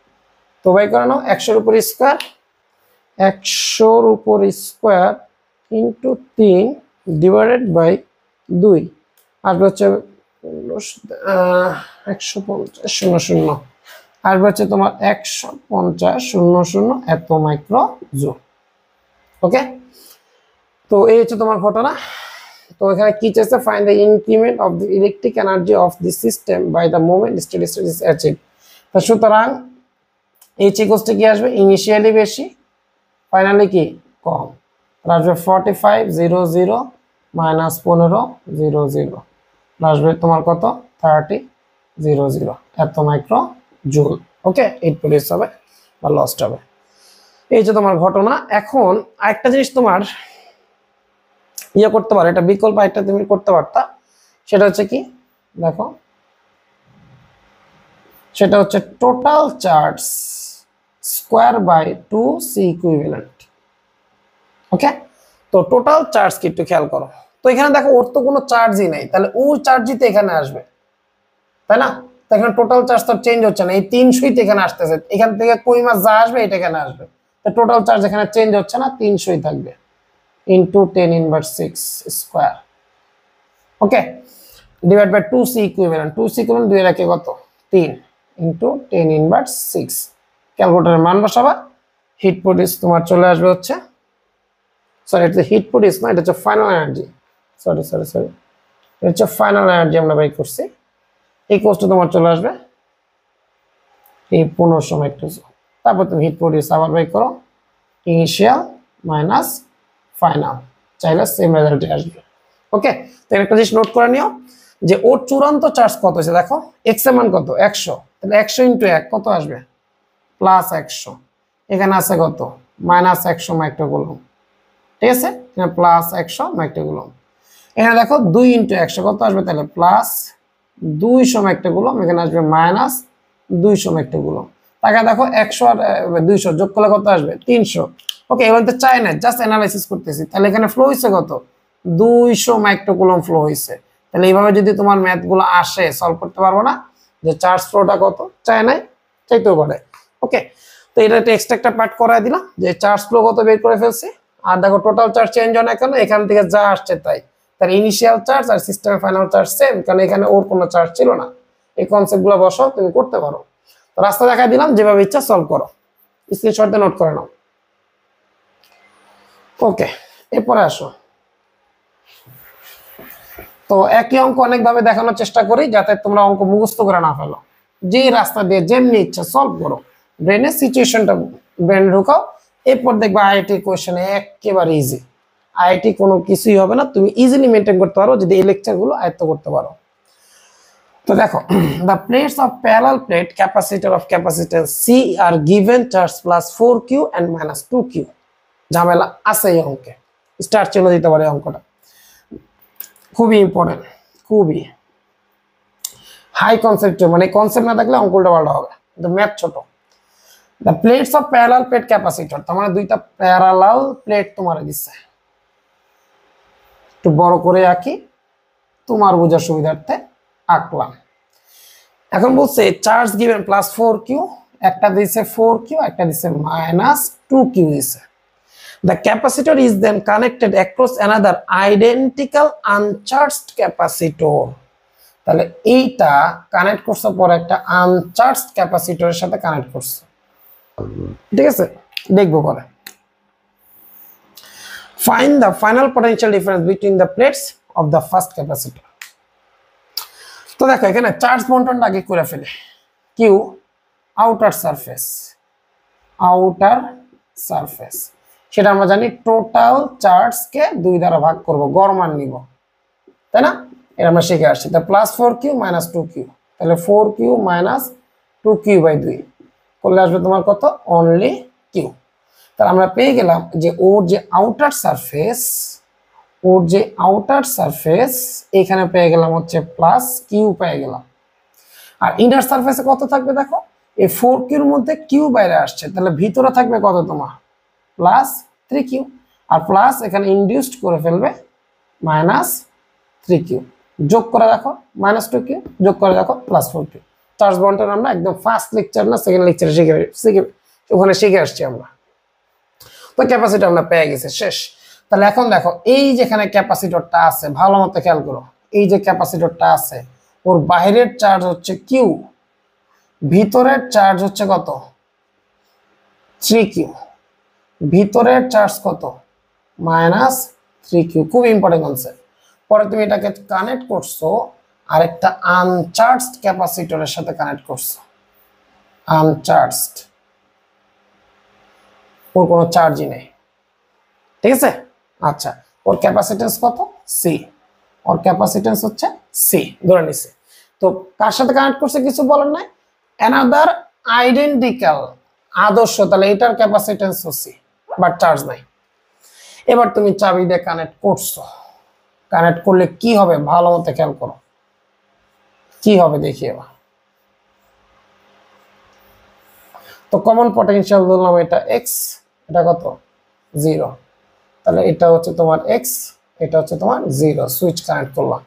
তো বাই করে নাও 100 এর উপর স্কয়ার, 100 এর উপর স্কয়ার ইন্টু 3 ডিভাইডেড বাই 2, আসবে হচ্ছে 150 আসবে হচ্ছে তোমার 150 এত মাইক্রো জুল। ওকে, তো এই হচ্ছে তোমার ঘটনা। তো এখানে কি চাইছে, find the increment of the electric energy of the system by the moment steady state is achieved. তো সুতরাং এইচ ইকুয়ালস টু কি আসবে, ইনিশিয়ালি বেশি ফাইনালি কি কম, আসবে 4500 মাইনাস 1500 আসবে তোমার কত 3000, এত মাইক্রো জুল। ওকে, এইট প্রডিউস হবে বা লস্ট হবে। এই যে তোমার ঘটনা। এখন আরেকটা জিনিস তোমার ইয়ে করতে পারো, এটা বিকল্প একটা তুমি করতে পারতা, সেটা হচ্ছে কি দেখো, সেটা হচ্ছে total charge square by 2c equivalent. Okay, তো টোটাল চার্জ কি একটু খেয়াল করো। তো এখানে দেখো ওর তো কোনো চার্জই নেই, তাহলে ও চার্জই তো এখানে আসবে, তাই না? তো এখানে টোটাল চার্জ তো চেঞ্জ হচ্ছে না, এই 300ই তো এখানে আসতেছে, এখান থেকে কই মাস যা আসবে এটা এখানে আসবে, তো টোটাল চার্জ এখানে চেঞ্জ হচ্ছে না, 300ই থাকবে into 10⁻⁶ square. Okay, divide by 2c equivalent, 2c equivalent 2 এর একে কত 3 ইনটু 10⁻⁶। ক্যালকুলেটরের মান বসাবা, হিট প্রডিউস তোমার চলে আসবে হচ্ছে, সরি এটা হিট প্রডিউস না, এটা হচ্ছে ফাইনাল এনার্জি, সরি এটা হচ্ছে ফাইনাল এনার্জি আমরা বাই করছি, এই কোর্সটা তোমার চলে আসবে এই 1500 মাইক্রো জুল। তারপর তুমি হিট প্রডিউস আবার বাই করো, ইনিশিয়াল মাইনাস ফাইনাল, চাইলে সেম রেজাল্টে আসবে। ওকে, তো একটা জিনিস নোট করে নিও যে ওর চূড়ান্ত চার্জ কত হয়েছে, দেখো এক্স এর মান কত 100, তাহলে 100 ইন্টু 1 কত আসবে প্লাস 100, এখানে আছে কত মাইনাস 100 মাইক্রোকুলম, ঠিক আছে, এখানে প্লাস 100 মাইক্রোকুলম। এখানে দেখো 2 ইন্টু 100 কত আসবে, তাহলে প্লাস 200 মাইক্রোকুলম, এখানে আসবে মাইনাস 200 মাইক্রোকুলম। তাকে দেখো 100 আর 200 যোগ করলে কত আসবে 300। ওকে, এবার তো চাই না, জাস্ট অ্যানালাইসিস করতেছি, তাহলে এখানে ফ্লো হয়েছে কত 200 মাইক্রোকুলম ফ্লো হয়েছে। তাহলে এইভাবে যদি তোমার ম্যাথ গুলো আসে সলভ করতে পারবো না যে চার্জ ফ্লোটা কত, চাই নাই চাইতেও পারে। ওকে, তো এটা একটা এক্সট্রা একটা পার্ট করাই দিলাম যে চার্জ ফ্লো কত বের করে ফেলছি। আর দেখো টোটাল চার্জ চেঞ্জ হয় না কেন, এখান থেকে যা আসছে তাই, তার ইনিশিয়াল চার্জ আর সিস্টেমের ফাইনাল চার্জ সেম, কারণ এখানে ওর কোনো চার্জ ছিল না। এই কনসেপ্ট গুলো বসাও, তুমি করতে পারো। তো রাস্তা দেখাই দিলাম, যেভাবে ইচ্ছা সলভ করো, স্ক্রিনশট দিয়ে নোট করে নাও। ওকে, এরপরে আসো। তো একই অঙ্ক অনেকভাবে দেখানোর চেষ্টা করি যাতে তোমরা অঙ্ক মুখস্থ করে না ফেলো, যে রাস্তা দিয়ে যেমনি ইচ্ছা সলভ করো, ব্রেনের সিচুয়েশনটা ব্রেনে ঢুকাও, এরপর দেখবা আইআইটি কোয়েশ্চেন একেবারে ইজি। আইআইটি কোনো কিছুই হবে না, তুমি ইজিলি মেনটেন করতে পারো যদি এই লেকচারগুলো আয়ত্ত করতে পারো। তো দেখো, the plates of parallel plate capacitor of capacitance C are given charge plus 4q and minus 2q। ঝামেলা আছে এই অঙ্কে, স্টার চলে দিতে পারে অঙ্কটা, খুবই ইম্পর্টেন্ট, খুবই হাই কনসেপ্ট, মানে কনসেপ্ট না থাকলে অঙ্ক উল্টা পাল্টা হবে, কিন্তু ম্যাথ ছোট। The plates of parallel plate capacitor, তার মানে দুইটা প্যারালাল প্লেট তোমার দিচ্ছে, একটু বড় করে আঁকি তোমার বোঝার সুবিধার্থে আঁকলাম। এখন বলছে চার্জ গিভেন প্লাস 4q, একটা দিছে 4q, একটা দিছে মাইনাস 2q দিছে। The capacitor is then connected across another identical uncharged capacitor। তাহলে এইটা কানেক্ট করছে পরে একটা আনচার্জড ক্যাপাসিটরের সাথে কানেক্ট করছে, ঠিক আছে, দেখবো পরে। Find the final potential difference between the plates of the first capacitor। তো দেখো এখানে চার্জ বন্টনটা আগে করে ফেলে, কিউ আউটার সারফেস, সেটা আমরা জানি টোটাল চার্জকে 2 দ্বারা ভাগ করব, গড় মান নিব, তাই না? এটা আমরা শিখে আসছি। তা প্লাস 4q মাইনাস 2q, তাহলে 4q মাইনাস 2q বাই 2 করলে আসবে তোমার কত অনলি q। তাহলে আমরা পেয়ে গেলাম যে ওর যে আউটার সারফেস এখানে পেয়ে গেলাম হচ্ছে প্লাস কিউ পেয়ে গেলাম, আর ইনার সারফেসে কত থাকবে দেখো, এই 4q এর মধ্যে কিউ বাইরে আসছে, তাহলে ভিতরে থাকবে কত তোমার প্লাস 3q, আর প্লাস এখানে ইনডিউসড করে ফেলবে মাইনাস 3q, যোগ করে দেখো মাইনাস 2q, যোগ করে দেখো প্লাস 4q। চার্জ বন্টন আমরা একদম ফার্স্ট লেকচার না সেকেন্ড লেকচারে ওখানে শিখে আসছি আমরা। তো ক্যাপাসিটর আমরা পেয়ে গেছি, শেষ। তাহলে এখন দেখো এই যেখানে ক্যাপাসিটরটা আছে, ভালো মতো খেয়াল করো, এই যে ক্যাপাসিটরটা আছে ওর বাইরের চার্জ হচ্ছে কিউ, ভিতরের চার্জ হচ্ছে কত 3q, ভিতরের চার্জ কত মাইনাস 3q, খুব ইম্পর্টেন্ট কনসেপ্ট। পরে তুমি এটাকে কানেক্ট করছো আরেকটা আনচার্জড ক্যাপাসিটরের সাথে কানেক্ট করছো, আনচার্জড, ওর কোনো চার্জই নেই, ঠিক আছে। আচ্ছা, ওর ক্যাপাসিটেন্স কত? সি, ওর ক্যাপাসিটেন্স হচ্ছে সি ধরে নিছি। তো কার সাথে কানেক্ট করছে কিছু বলেন নাই, অ্যানাদার আইডেন্টিক্যাল, আদর্শ, তাহলে এটার ক্যাপাসিটেন্স সি বাট চার্জ নাই। এবার তুমি চাবি দিয়ে কানেক্ট করছো, কানেক্ট করলে কি হবে ভালো মতো খেয়াল করো, কি হবে দেখি এবার। তো কমন পটেনশিয়াল ধরলাম এটা এক্স, এটা কত? 0, তাহলে এটা হচ্ছে তোমার এক্স, এটা হচ্ছে তোমার 0, সুইচ কানেক্ট করলাম।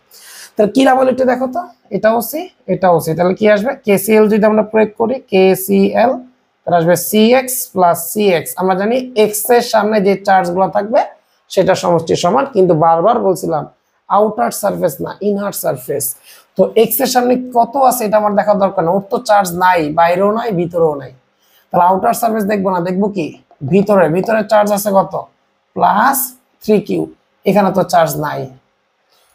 তাহলে কি লাভ হলো এটা দেখো তো, এটাও সি এটাও সি, তাহলে কি আসবে কেসিএল যদি আমরা প্রয়োগ করি, কেসিএল, তাহলে আসবে সিএক্স প্লাস সিএক্স। আমরা জানি এক্স এর সামনে যে চার্জগুলো থাকবে সেটা সমষ্টি সমান, কিন্তু বারবার বলছিলাম আউটার সারফেস না ইনহার সারফেস। তো এক্স এর সামনে কত আছে এটা আমার দেখার দরকার না, ওর তো চার্জ নাই, বাইরেও নাই ভিতরেও নাই, তাহলে আউটার সারফেস দেখবো না, দেখবো কি ভিতরে, ভিতরে চার্জ আছে কত? প্লাস 3q, এখানে তো চার্জ নাই,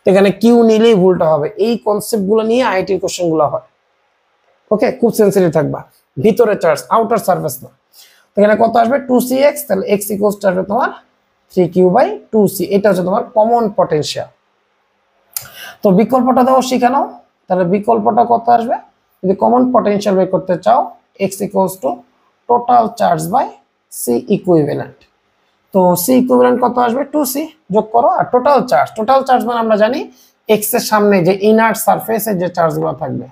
এখানে কিউ নিলেই ভুলটা হবে। এই কনসেপ্ট গুলো নিয়ে আইটির কোশ্চেন গুলো হয়, ওকে, খুব সেন্সিটিভ থাকবা, ভিতরে চার্জ আউটার সারফেস না। এখানে কত আসবে 2cx, তাহলে x ইকুয়ালস টু আসবে তোমার 3q/2c, এটা হচ্ছে তোমার কমন পটেনশিয়াল। তো বিকল্পটা দাও শিখানো, তাহলে বিকল্পটা কত আসবে যদি কমন পটেনশিয়াল বের করতে চাও, x equals to total charge by c equivalent. তো c ইকুইভ্যালেন্ট কত আসবে 2c, যোগ করো, আর টোটাল চার্জ মানে আমরা জানি x এর সামনে যে ইনার সারফেসে যে চার্জগুলো থাকবে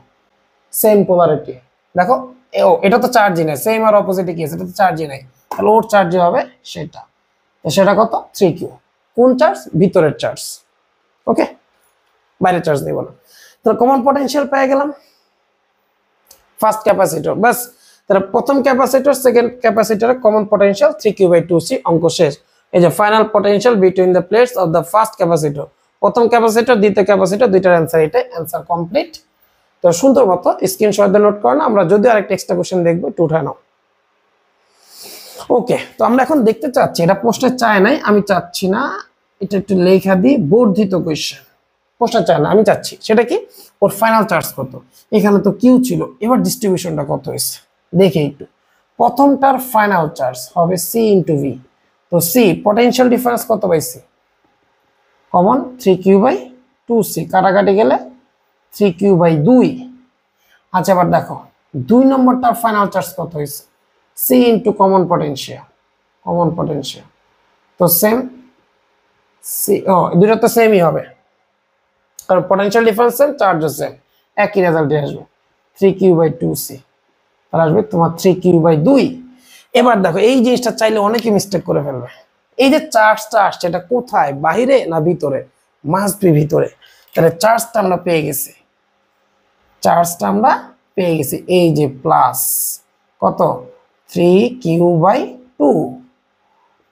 সেম পোলারিটি, দেখো এটা তো চার্জই নাই, সেম আর অপোজিটে কি আছে, এটা তো চার্জই নাই, তাহলে ওর চার্জ হবে সেটা, তো সেটা কত 3q, কোন চার্জ? ভিতরের চার্জ, ওকে, বাইরের চার্জ নেই বলো। তাহলে কমন পটেনশিয়াল পেয়ে গেলাম, ফার্স্ট ক্যাপাসিটর, বাস। তাহলে প্রথম ক্যাপাসিটর সেকেন্ড ক্যাপাসিটরের কমন পটেনশিয়াল 3q/2c, অঙ্ক শেষ। এই যে final potential between the plates of the first capacitor, প্রথম ক্যাপাসিটর দ্বিতীয় ক্যাপাসিটর, দুইটার অ্যান্সার এটাই, অ্যান্সার কমপ্লিট। তো সুন্দর মতো স্ক্রিনশট দিয়ে নোট করো না, আমরা যদি আরেকটা এক্সট্রা কোশ্চেন দেখবো একটু উঠায় নাও। ওকে, তো আমরা এখন দেখতে চাচ্ছি, এটা পোস্টে চায় নাই, আমি চাচ্ছি না, এটা একটু লেখা দিই, বর্ধিত কোশ্চেন, পোস্টে চায় না, আমি চাচ্ছি সেটা কি, ওর ফাইনাল চার্জ কত, এখানে তো কিউ ছিল, এবার ডিস্ট্রিবিউশনটা কত হয়েছে দেখে একটু। প্রথমটার ফাইনাল চার্জ হবে সি ইন্টু ভি, তো সি পটেনশিয়াল ডিফারেন্স কত বাই সি, কমন 3q/2c, কাটাকাটি গেলে 3q/2। আচ্ছা এবার দেখো 2 নম্বরটার ফাইনাল চার্জ কত হয়েছে, সি ইন্টু কমন পটেনশিয়াল, তো সেম সি, দুটো তো সেমই হবে কারণ পটেনশিয়াল ডিফারেন্স সেম, চার্জও সেম, একই রেজাল্টে আসবে 3q/2c, তাহলে আসবে তোমার 3q/2। এবার দেখো এই জিনিসটা চাইলে অনেকে মিস্টেক করে ফেলবে, এই যে চার্জটা আসছে এটা কোথায়, বাহিরে না ভিতরে, মাস্ট বি ভিতরে, তাহলে চার্জটা আমরা পেয়ে গেছি, এই যে প্লাস কত 3q/2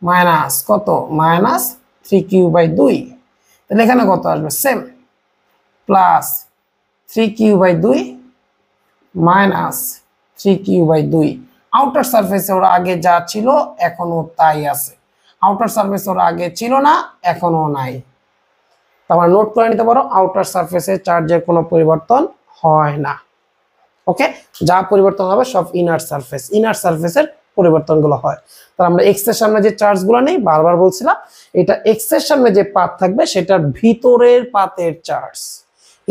মাইনাস কত মাইনাস 3q/2, তাহলে এখানে কত আসবে same, plus 3q/2 minus 3q/2। Outer সারফেসে ওরা আগে যা ছিল এখনো তাই আছে, আউটার সারফেসে ওরা আগে ছিল না এখনো নাই, তোমরা নোট করে নিতে পারো, আউটার সারফেসে চার্জের কোনো পরিবর্তন হয় না, ওকে, যা পরিবর্তন হবে সব ইনার সারফেসের পরিবর্তনগুলো হয়। তাহলে আমরা এক্স এর সামনে যে চার্জগুলো নেই, বারবার বলছিলাম এটা এক্স এর সামনে যে পাত থাকবে সেটার ভিতরের পাতের চার্জ।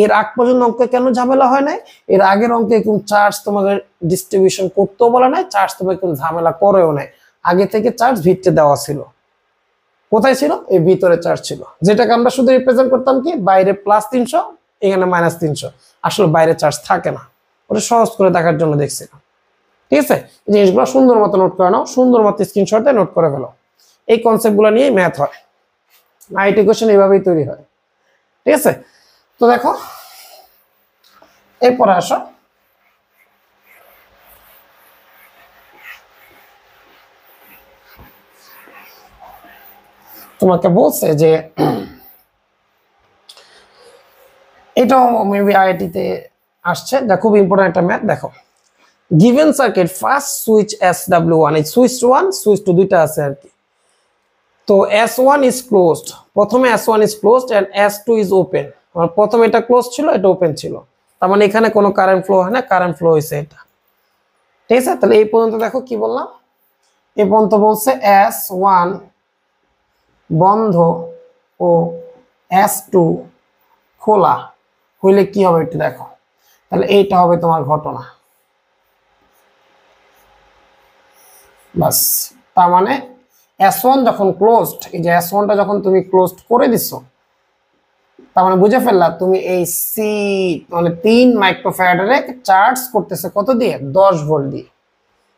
এর আগ পর্যন্ত অঙ্কে কেন ঝামেলা হয় নাই, এর আগের অঙ্কে কোন চার্জ তোমাকে ডিস্ট্রিবিউশন করতেও বলে নাই, চার্জ তোমাকে কোন ঝামেলা করেও নাই, আগে থেকে চার্জ ভিতরে দেওয়া ছিল, কোথায় ছিল, এই ভিতরে চার্জ ছিল, যেটাকে আমরা শুধু রিপ্রেজেন্ট করতাম কি বাইরে +300 এখানে -300, আসলে বাইরে চার্জ থাকে না, ওটা সহজ করে দেখার জন্য দেখছিলাম, ঠিক আছে। এই জিনিসগুলো সুন্দর মতো নোট করে নাও, সুন্দর মতো স্ক্রিনশটে নোট করে ফেলো, এই কনসেপ্টগুলো নিয়েই ম্যাথ হয়, আইটি কোশ্চেন এইভাবেই তৈরি হয়, ঠিক আছে। তো দেখো এরপরে আসো, তোমাকে বলছে যে এটাও মেবি আইআইটিতে আসছে, যা খুব ইম্পর্টেন্ট একটা ম্যাথ। দেখো given circuit first switch SW1, এই সুইচ 1 সুইচ 2 দুইটা আছে আর কি, তো S1 is closed, প্রথমে S1 is closed and S2 is open। মানে প্রথমে এটা ক্লোজ ছিল, এটা ওপেন ছিল, তার মানে এখানে কোনো কারেন্ট ফ্লো হয় না, কারেন্ট ফ্লো হয়েছে এটা। ঠিক আছে, তাহলে এই পর্যন্ত দেখো কি বললাম, এই পর্যন্ত বলছে S1 বন্ধ ও S2 খোলা হইলে কি হবে একটু দেখো। তাহলে এইটা হবে তোমার ঘটনা। বাস, তার মানে S1 যখন ক্লোজড, এই যে S1টা যখন তুমি ক্লোজড করে দিছো, তার মানে বুঝে ফেললা তুমি এই সি মানে 3 মাইক্রোফ্যারাডে চার্জ করতেছে কত দিয়ে, 10 ভোল্ট দিয়ে।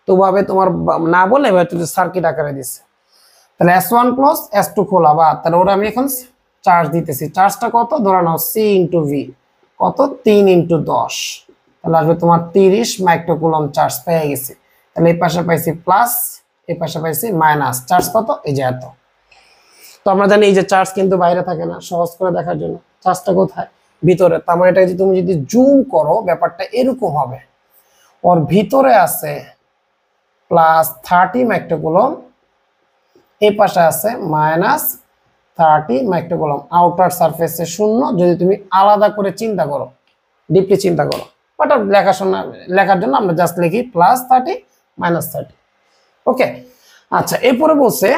তো ভাবে তোমার না বলে এবার তুমি সার্কিট আকারে দিছে। তাহলে S1 ক্লোজ, S2 খোলা, বা তাহলে ওটা আমি এখন চার্জ দিতেছি। চার্জটা কত, ধরে নাও C ইন্টু V, কত 3 ইন্টু 10, তাহলে আসবে তোমার 30 মাইক্রোকুলম চার্জ পেয়ে গেছি। তাহলে এই পাশে পাইছি প্লাস, এই পাশে পাইছি মাইনাস। চার্জ কত, এই যে এত। তো আমরা জানি এই যে চার্জ কিন্তু বাইরে থাকে না, সহজ করে দেখার জন্য চার্জটা কোথায়, ভিতরে। তার মানে এটা তুমি যদি জুম করো ব্যাপারটা এরকম হবে, ওর ভিতরে আছে প্লাস 30 মাইক্রোকুলম, এই পাশে আছে মাইনাস 30 মাইক্রোকুলম। আউটার সারফেসে শূন্য, যদি তুমি আলাদা করে চিন্তা করো, ডিপলি চিন্তা করো, বাট লেখার জন্য আমরা জাস্ট লিখি প্লাস 30 মাইনাস 30। ওকে, আচ্ছা, এরপরে বলছে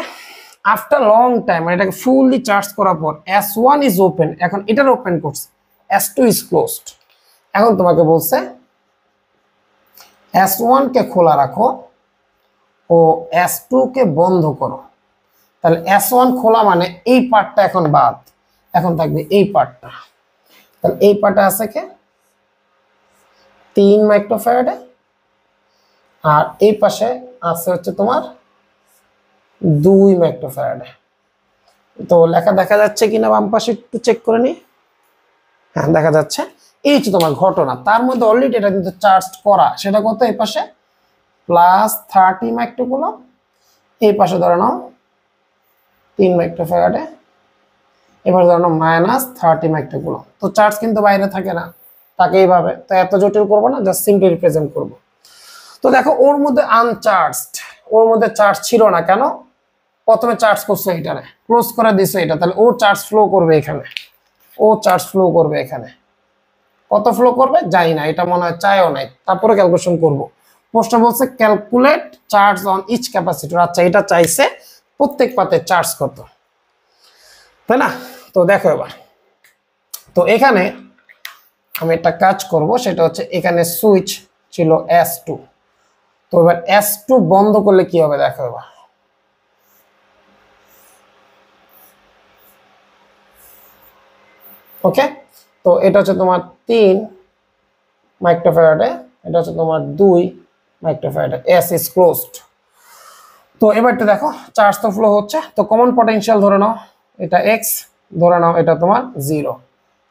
আফটার লং টাইম, এটাকে ফুললি চার্জ করার পর S1 ইজ ওপেন, এখন এটার ওপেন করছে, S2 ইজ ক্লোজড। এখন তোমাকে বলছে S1 কে খোলা রাখো ও S2 কে বন্ধ করো। তাহলে S1 খোলা মানে এই পার্টটা এখন বাদ, এখন থাকবে এই পার্টটা। তাহলে এই পার্টে আছে কে, 3 মাইক্রোফ্যারাডে, আর এই পাশে আছে হচ্ছে তোমার 2 মাইক্রোফ্যারাডে। তো লেখা দেখা যাচ্ছে কিনা বাম পাশে একটু চেক করে নি, হ্যাঁ দেখা যাচ্ছে। এই হচ্ছে তোমার ঘটনা। তার মধ্যে অলরেডি এটা কিন্তু চার্জ করা, সেটা কত, এই পাশে প্লাস 30 মাইক্রোকুলম, এই পাশে ধরে নাও 3 মাইক্রোফ্যারাডে, এবার ধরো মাইনাস 30 মাইক্রোকুলম। তো চার্জ কিন্তু বাইরে থাকে না, তাকে এইভাবে। তো এত জটিল করবো না, জাস্ট সিম্পলি রিপ্রেজেন্ট করবো। তো দেখো ওর মধ্যে আনচার্জড, ওর মধ্যে চার্জ ছিল না, কেন, প্রথমে চার্জ করছে এটারে, ক্লোজ করে দিছে এটা, তাহলে ও চার্জ ফ্লো করবে এখানে, ও চার্জ ফ্লো করবে এখানে। কত ফ্লো করবে জানি না, এটা মনে হয় চাইও নাই, তারপরে ক্যালকুলেশন করব। প্রশ্ন বলছে calculate charge on each capacitor. আচ্ছা, এটা চাইছে প্রত্যেক পাতে চার্জ কত, তাই না? তো দেখো এবার, তো এখানে আমি একটা কাজ করব, সেটা হচ্ছে এখানে সুইচ ছিল S2, তো এবার S2 বন্ধ করলে কি হবে দেখো এবার। ওকে, তো এটা হচ্ছে তোমার 3 মাইক্রোফ্যারাডে, এটা হচ্ছে তোমার 2 মাইক্রোফ্যারাডে, S is closed। তো এবারটা দেখো চার্জ তো ফ্লো হচ্ছে, তো কমন পটেনশিয়াল ধরে নাও এটা x, ধরে নাও এটা তোমার 0,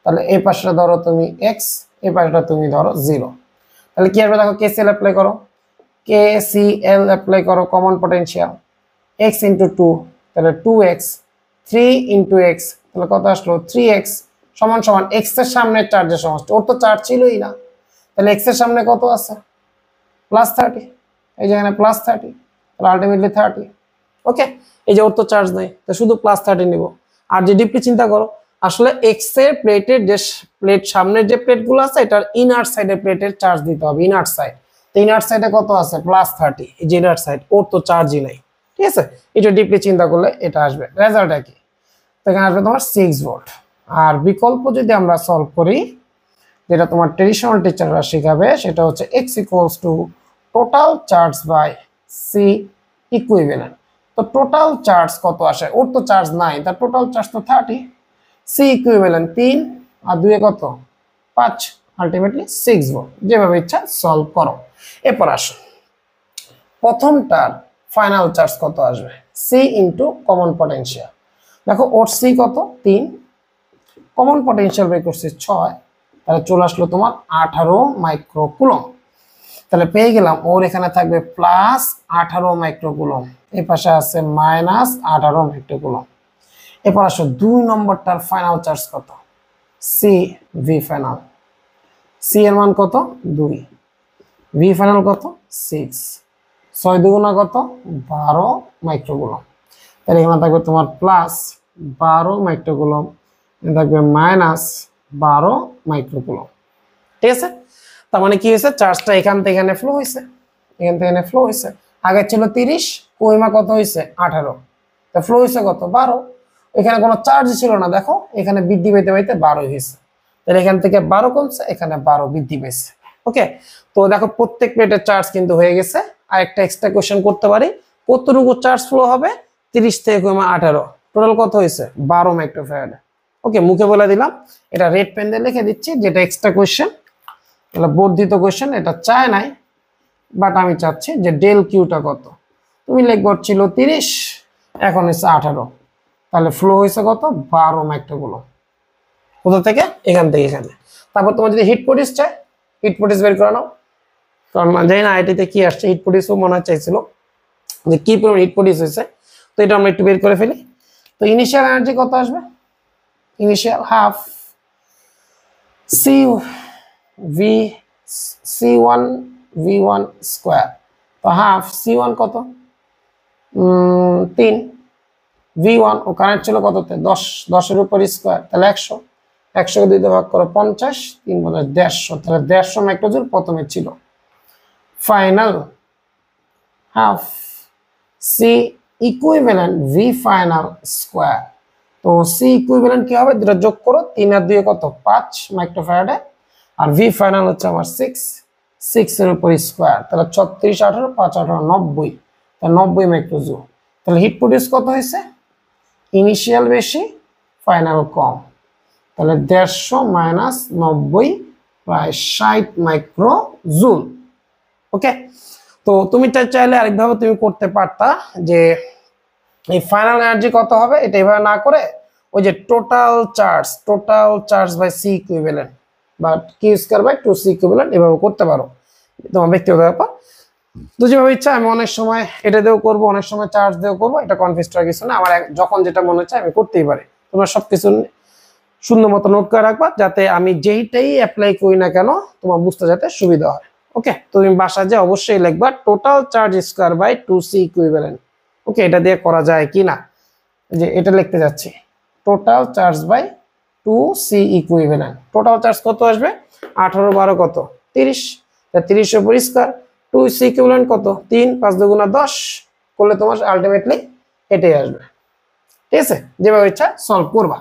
তাহলে এই পাশটা ধরো তুমি x, এই পাশটা তুমি ধরো 0। তাহলে কি হবে দেখো, KCL অ্যাপ্লাই করো, KCL অ্যাপ্লাই করো, কমন পটেনশিয়াল x ইন্টু 2, তাহলে 2x, 3 ইন্টু x, তাহলে কত আসলো 3x, সমান সমান x এর সামনে চার্জের সমষ্টি, ওর তো চার্জ ছিলই না, তাহলে x এর সামনে কত আছে প্লাস 30, এই যে এখানে প্লাস 30, তাহলে আলটিমেটলি 30। ওকে, এই যে ওর তো চার্জ নেই, তো শুধু প্লাস 30 নিব। আর যে ডিপলি চিন্তা করো, আসলে এক্স এর প্লেটের যে প্লেট, সামনের যে প্লেটগুলো আছে, এটার ইনার সাইডে প্লেটের চার্জ দিতে হবে, ইনার সাইড। তো ইনার সাইডে কত আছে প্লাস 30, এই যে ইনার সাইড, ওর তো চার্জই নাই। ঠিক আছে, এটা ডিপলি চিন্তা করলে এটা আসবে, রেজাল্ট একই। তো এখানে আসবে তোমার 6 ভোল্ট। আর বিকল্প যদি আমরা সলভ করি, যেটা তোমার ট্রেডিশনাল টিচাররা শেখাবে, সেটা হচ্ছে x equals to total charge by C equivalent. তো টোটাল চার্জ কত আসে, ওর তো চার্জ নাই, তার টোটাল চার্জ তো 30, সি ইকুইভ্যালেন্ট 3 আর 2 কত 5, আলটিমেটলি 6 ভোল্ট। যেভাবে ইচ্ছা সলভ করো। এরপর আসো প্রথমটার ফাইনাল চার্জ কত আসবে, সি ইন্টু কমন পটেনশিয়াল। দেখো ওর সি কত 3, কমন পটেনশিয়াল বের করছি 6, তাহলে চলে আসলো তোমার 18 মাইক্রোকুলম। তাহলে পেয়ে গেলাম ওর এখানে থাকবে প্লাস 18 মাইক্রোকুলম, এই পাশে আছে মাইনাস 18 মাইক্রোকুলম। এরপর আসো 2 নম্বরটার ফাইনাল চার্জ কত, সি ভি ফাইনাল, সি এর মান কত 2, ভি ফাইনাল কত 6, 6 দুগুণা কত 12 মাইক্রোকুলম। তাহলে এখানে থাকবে তোমার প্লাস 12 মাইক্রোকুলম, থাকবে মাইনাস 12 মাইক্রোকুলম। ঠিক আছে, তার মানে কি হয়েছে, চার্জটা এখান থেকে এখানে ফ্লো হয়েছে, এখান থেকে এখানে ফ্লো হয়েছে। আগে ছিল 30, কইমা কত হয়েছে 18, তা ফ্লো হয়েছে কত 12। এখানে কোনো চার্জ ছিল না, দেখো এখানে বৃদ্ধি পেতে পেতে 12 হয়েছে, তাহলে এখান থেকে 12 কমছে, এখানে 12 বৃদ্ধি পেয়েছে। ওকে, তো দেখো প্রত্যেক প্লেটের চার্জ কিন্তু হয়ে গেছে। আর একটা এক্সট্রা কোশ্চেন করতে পারি, কতটুকু চার্জ ফ্লো হবে, 30 থেকে কমা 18, টোটাল কত হয়েছে 12 মাইক্রোফ্যারাড। ওকে, মুখে বলে দিলাম, এটা রেড পেন দিয়ে লিখে দিচ্ছি, যেটা এক্সট্রা কোশ্চেন, এটা বর্ধিত কোশ্চেন, এটা চায় নাই, বাট আমি চাচ্ছি যে ডেল কিউটা কত। তুমি লিখবো ছিল 30, এখন হচ্ছে 18, তাহলে ফ্লো হয়েছে কত 12 মাইক্রোকুলম। কোথা থেকে, এখান থেকে এখানে। তারপর তোমার যদি হিট প্রডিউস চাই, হিট প্রডিউস বের করে নাও, কারণ জানি না আইটিতে কি আসছে, হিট প্রডিউসও মনে হয় চাইছিল যে কি পরিমাণ হিট প্রডিউস হয়েছে, তো এটা আমরা একটু বের করে ফেলি। তো ইনিশিয়াল এনার্জি কত আসবে, initial half C V C1 V1 square, তো হাফ C1 কত 3, V1 ও কারেন্ট ছিল কততে 10, 10 এর উপর স্কোয়ার, তাহলে 100, 100 কে 2 দিয়ে ভাগ করো 50, 3 × 150, তাহলে 150 মাইক্রোজুল প্রথমে ছিল। Final half C equivalent V final square, তো সি ইকুইভ্যালেন্ট কি হবে, দুটো যোগ করো, 3 আর 2 কত 5 মাইক্রোফ্যারাডে, আর ভি ফাইনাল হচ্ছে আমার 6 এর উপর স্কোয়ার, তাহলে 36, 18, 5, 18, 90, তাহলে 90 মাইক্রোজুল। তাহলে হিট প্রডিউস কত হয়েছে, ইনিশিয়াল বেশি ফাইনাল কম, তাহলে 150 মাইনাস 90 প্রায় 60 মাইক্রোজুল। ওকে, তো তুমি চাইলে আরেকভাবে তুমি করতে পারতা যে এই ফাইনাল এনার্জি কত হবে, এটা এভাবে না করে ওই যে total charge by C equivalent বা Q square by 2 C equivalent এভাবে করতে পারো, তোমার ব্যক্তিগত ব্যাপার। তো যেভাবে ইচ্ছা, আমি অনেক সময় এটা দিয়েও করবো, অনেক সময় চার্জ দিয়েও করবো, এটা কনফিউজ করার কিছু না, আমার যখন যেটা মনে হচ্ছে আমি করতেই পারি। তোমরা সবকিছু সুন্দর মতো নোট করে রাখবা, যাতে আমি যেইটাই অ্যাপ্লাই করি না কেন তোমার বুঝতে যাতে সুবিধা হয়। ওকে, তুমি বাসা যে অবশ্যই লিখবা total charge square by 2 C equivalent. Okay, এটা দিয়ে করা যায় কি না, যে এটা লিখতে যাচ্ছি total charge by 2 C equivalent. Total charge কত আসবে, 18, 12 কত 30, 30 এর উপর স্কয়ার, 2 সি ইকুইভ্যালেন্ট কত 3, 5 × 2 = 10 করলে তোমার আলটিমেটলি এটাই আসবে। ঠিক আছে, যেভাবে ইচ্ছা সলভ করবা।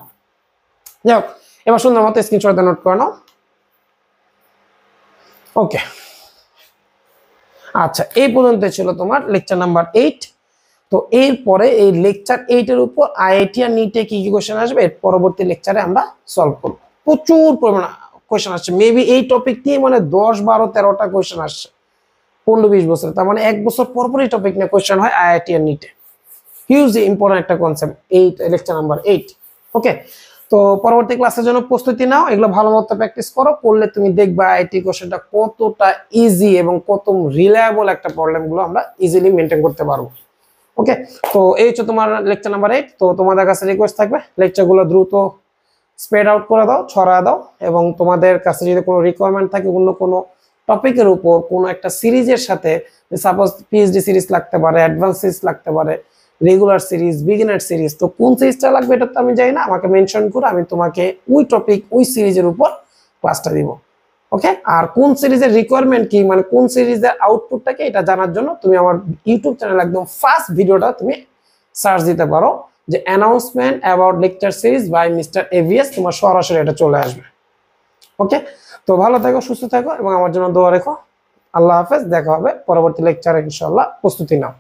যাও, এবার সুন্দর মতো স্ক্রিনশট নোট করে নাও। ওকে, আচ্ছা, এই পর্যন্ত ছিল তোমার লেকচার নাম্বার 8। তো এরপরে এই লেকচার 8 এর উপর আইআইটি আর নিটে কি কি কোশ্চেন আসবে এর পরবর্তী লেকচারে আমরা সলভ করব। প্রচুর পরিমাণে কোশ্চেন আসছে, মেবি এই টপিক নিয়ে মানে 10, 12, 13টা কোশ্চেন আসছে 15-20 বছর, তার মানে 1 বছর পর পর এই টপিক নিয়ে কোশ্চেন হয় আইআইটি আর নিটে। হিউজ ইম্পর্টেন্ট একটা কনসেপ্ট এই লেকচার নাম্বার 8। ওকে, তো পরবর্তী ক্লাসের জন্য প্রস্তুতি নাও, এগুলো ভালো মতো প্র্যাকটিস করো, করলে তুমি দেখবা আইআইটি কোশ্চেনটা কতটা ইজি এবং কত রিলায়েবল একটা প্রবলেম গুলো আমরা ইজিলি মেনটেন করতে পারবো। ওকে, তো এই হচ্ছে তোমার লেকচার নাম্বার 8। তো তোমাদের কাছে রিকোয়েস্ট থাকবে লেকচারগুলো দ্রুত স্প্রেড আউট করে দাও, ছড়ায় দাও, এবং তোমাদের কাছে যদি কোনো রিকোয়ারমেন্ট থাকে অন্য কোনো টপিকের উপর কোনো একটা সিরিজের সাথে, সাপোজ পিএইচডি সিরিজ লাগতে পারে, অ্যাডভান্স সিরিজ লাগতে পারে, রেগুলার সিরিজ, বিগিনার সিরিজ, তো কোন সিরিজটা লাগবে এটা তো আমি জানি না, আমাকে মেনশন করে আমি তোমাকে ওই টপিক ওই সিরিজের উপর ক্লাসটা দিব। ওকে, আর কোন সিরিজের রিকোয়ারমেন্ট কি, মানে কোন সিরিজের আউটপুটটা কি, এটা জানার জন্য তুমি আমার ইউটিউব চ্যানেল একদম ফার্স্ট ভিডিওটা তুমি সার্চ দিতে পারো যে announcement about lecture series by mister AVS, তোমার সরাসরি এটা চলে আসবে। ওকে, তো ভালো থাকো, সুস্থ থাকো, এবং আমার জন্য দোয়া রেখো। আল্লাহ হাফেজ, দেখা হবে পরবর্তী লেকচারে ইনশাআল্লাহ, প্রস্তুতি নাও।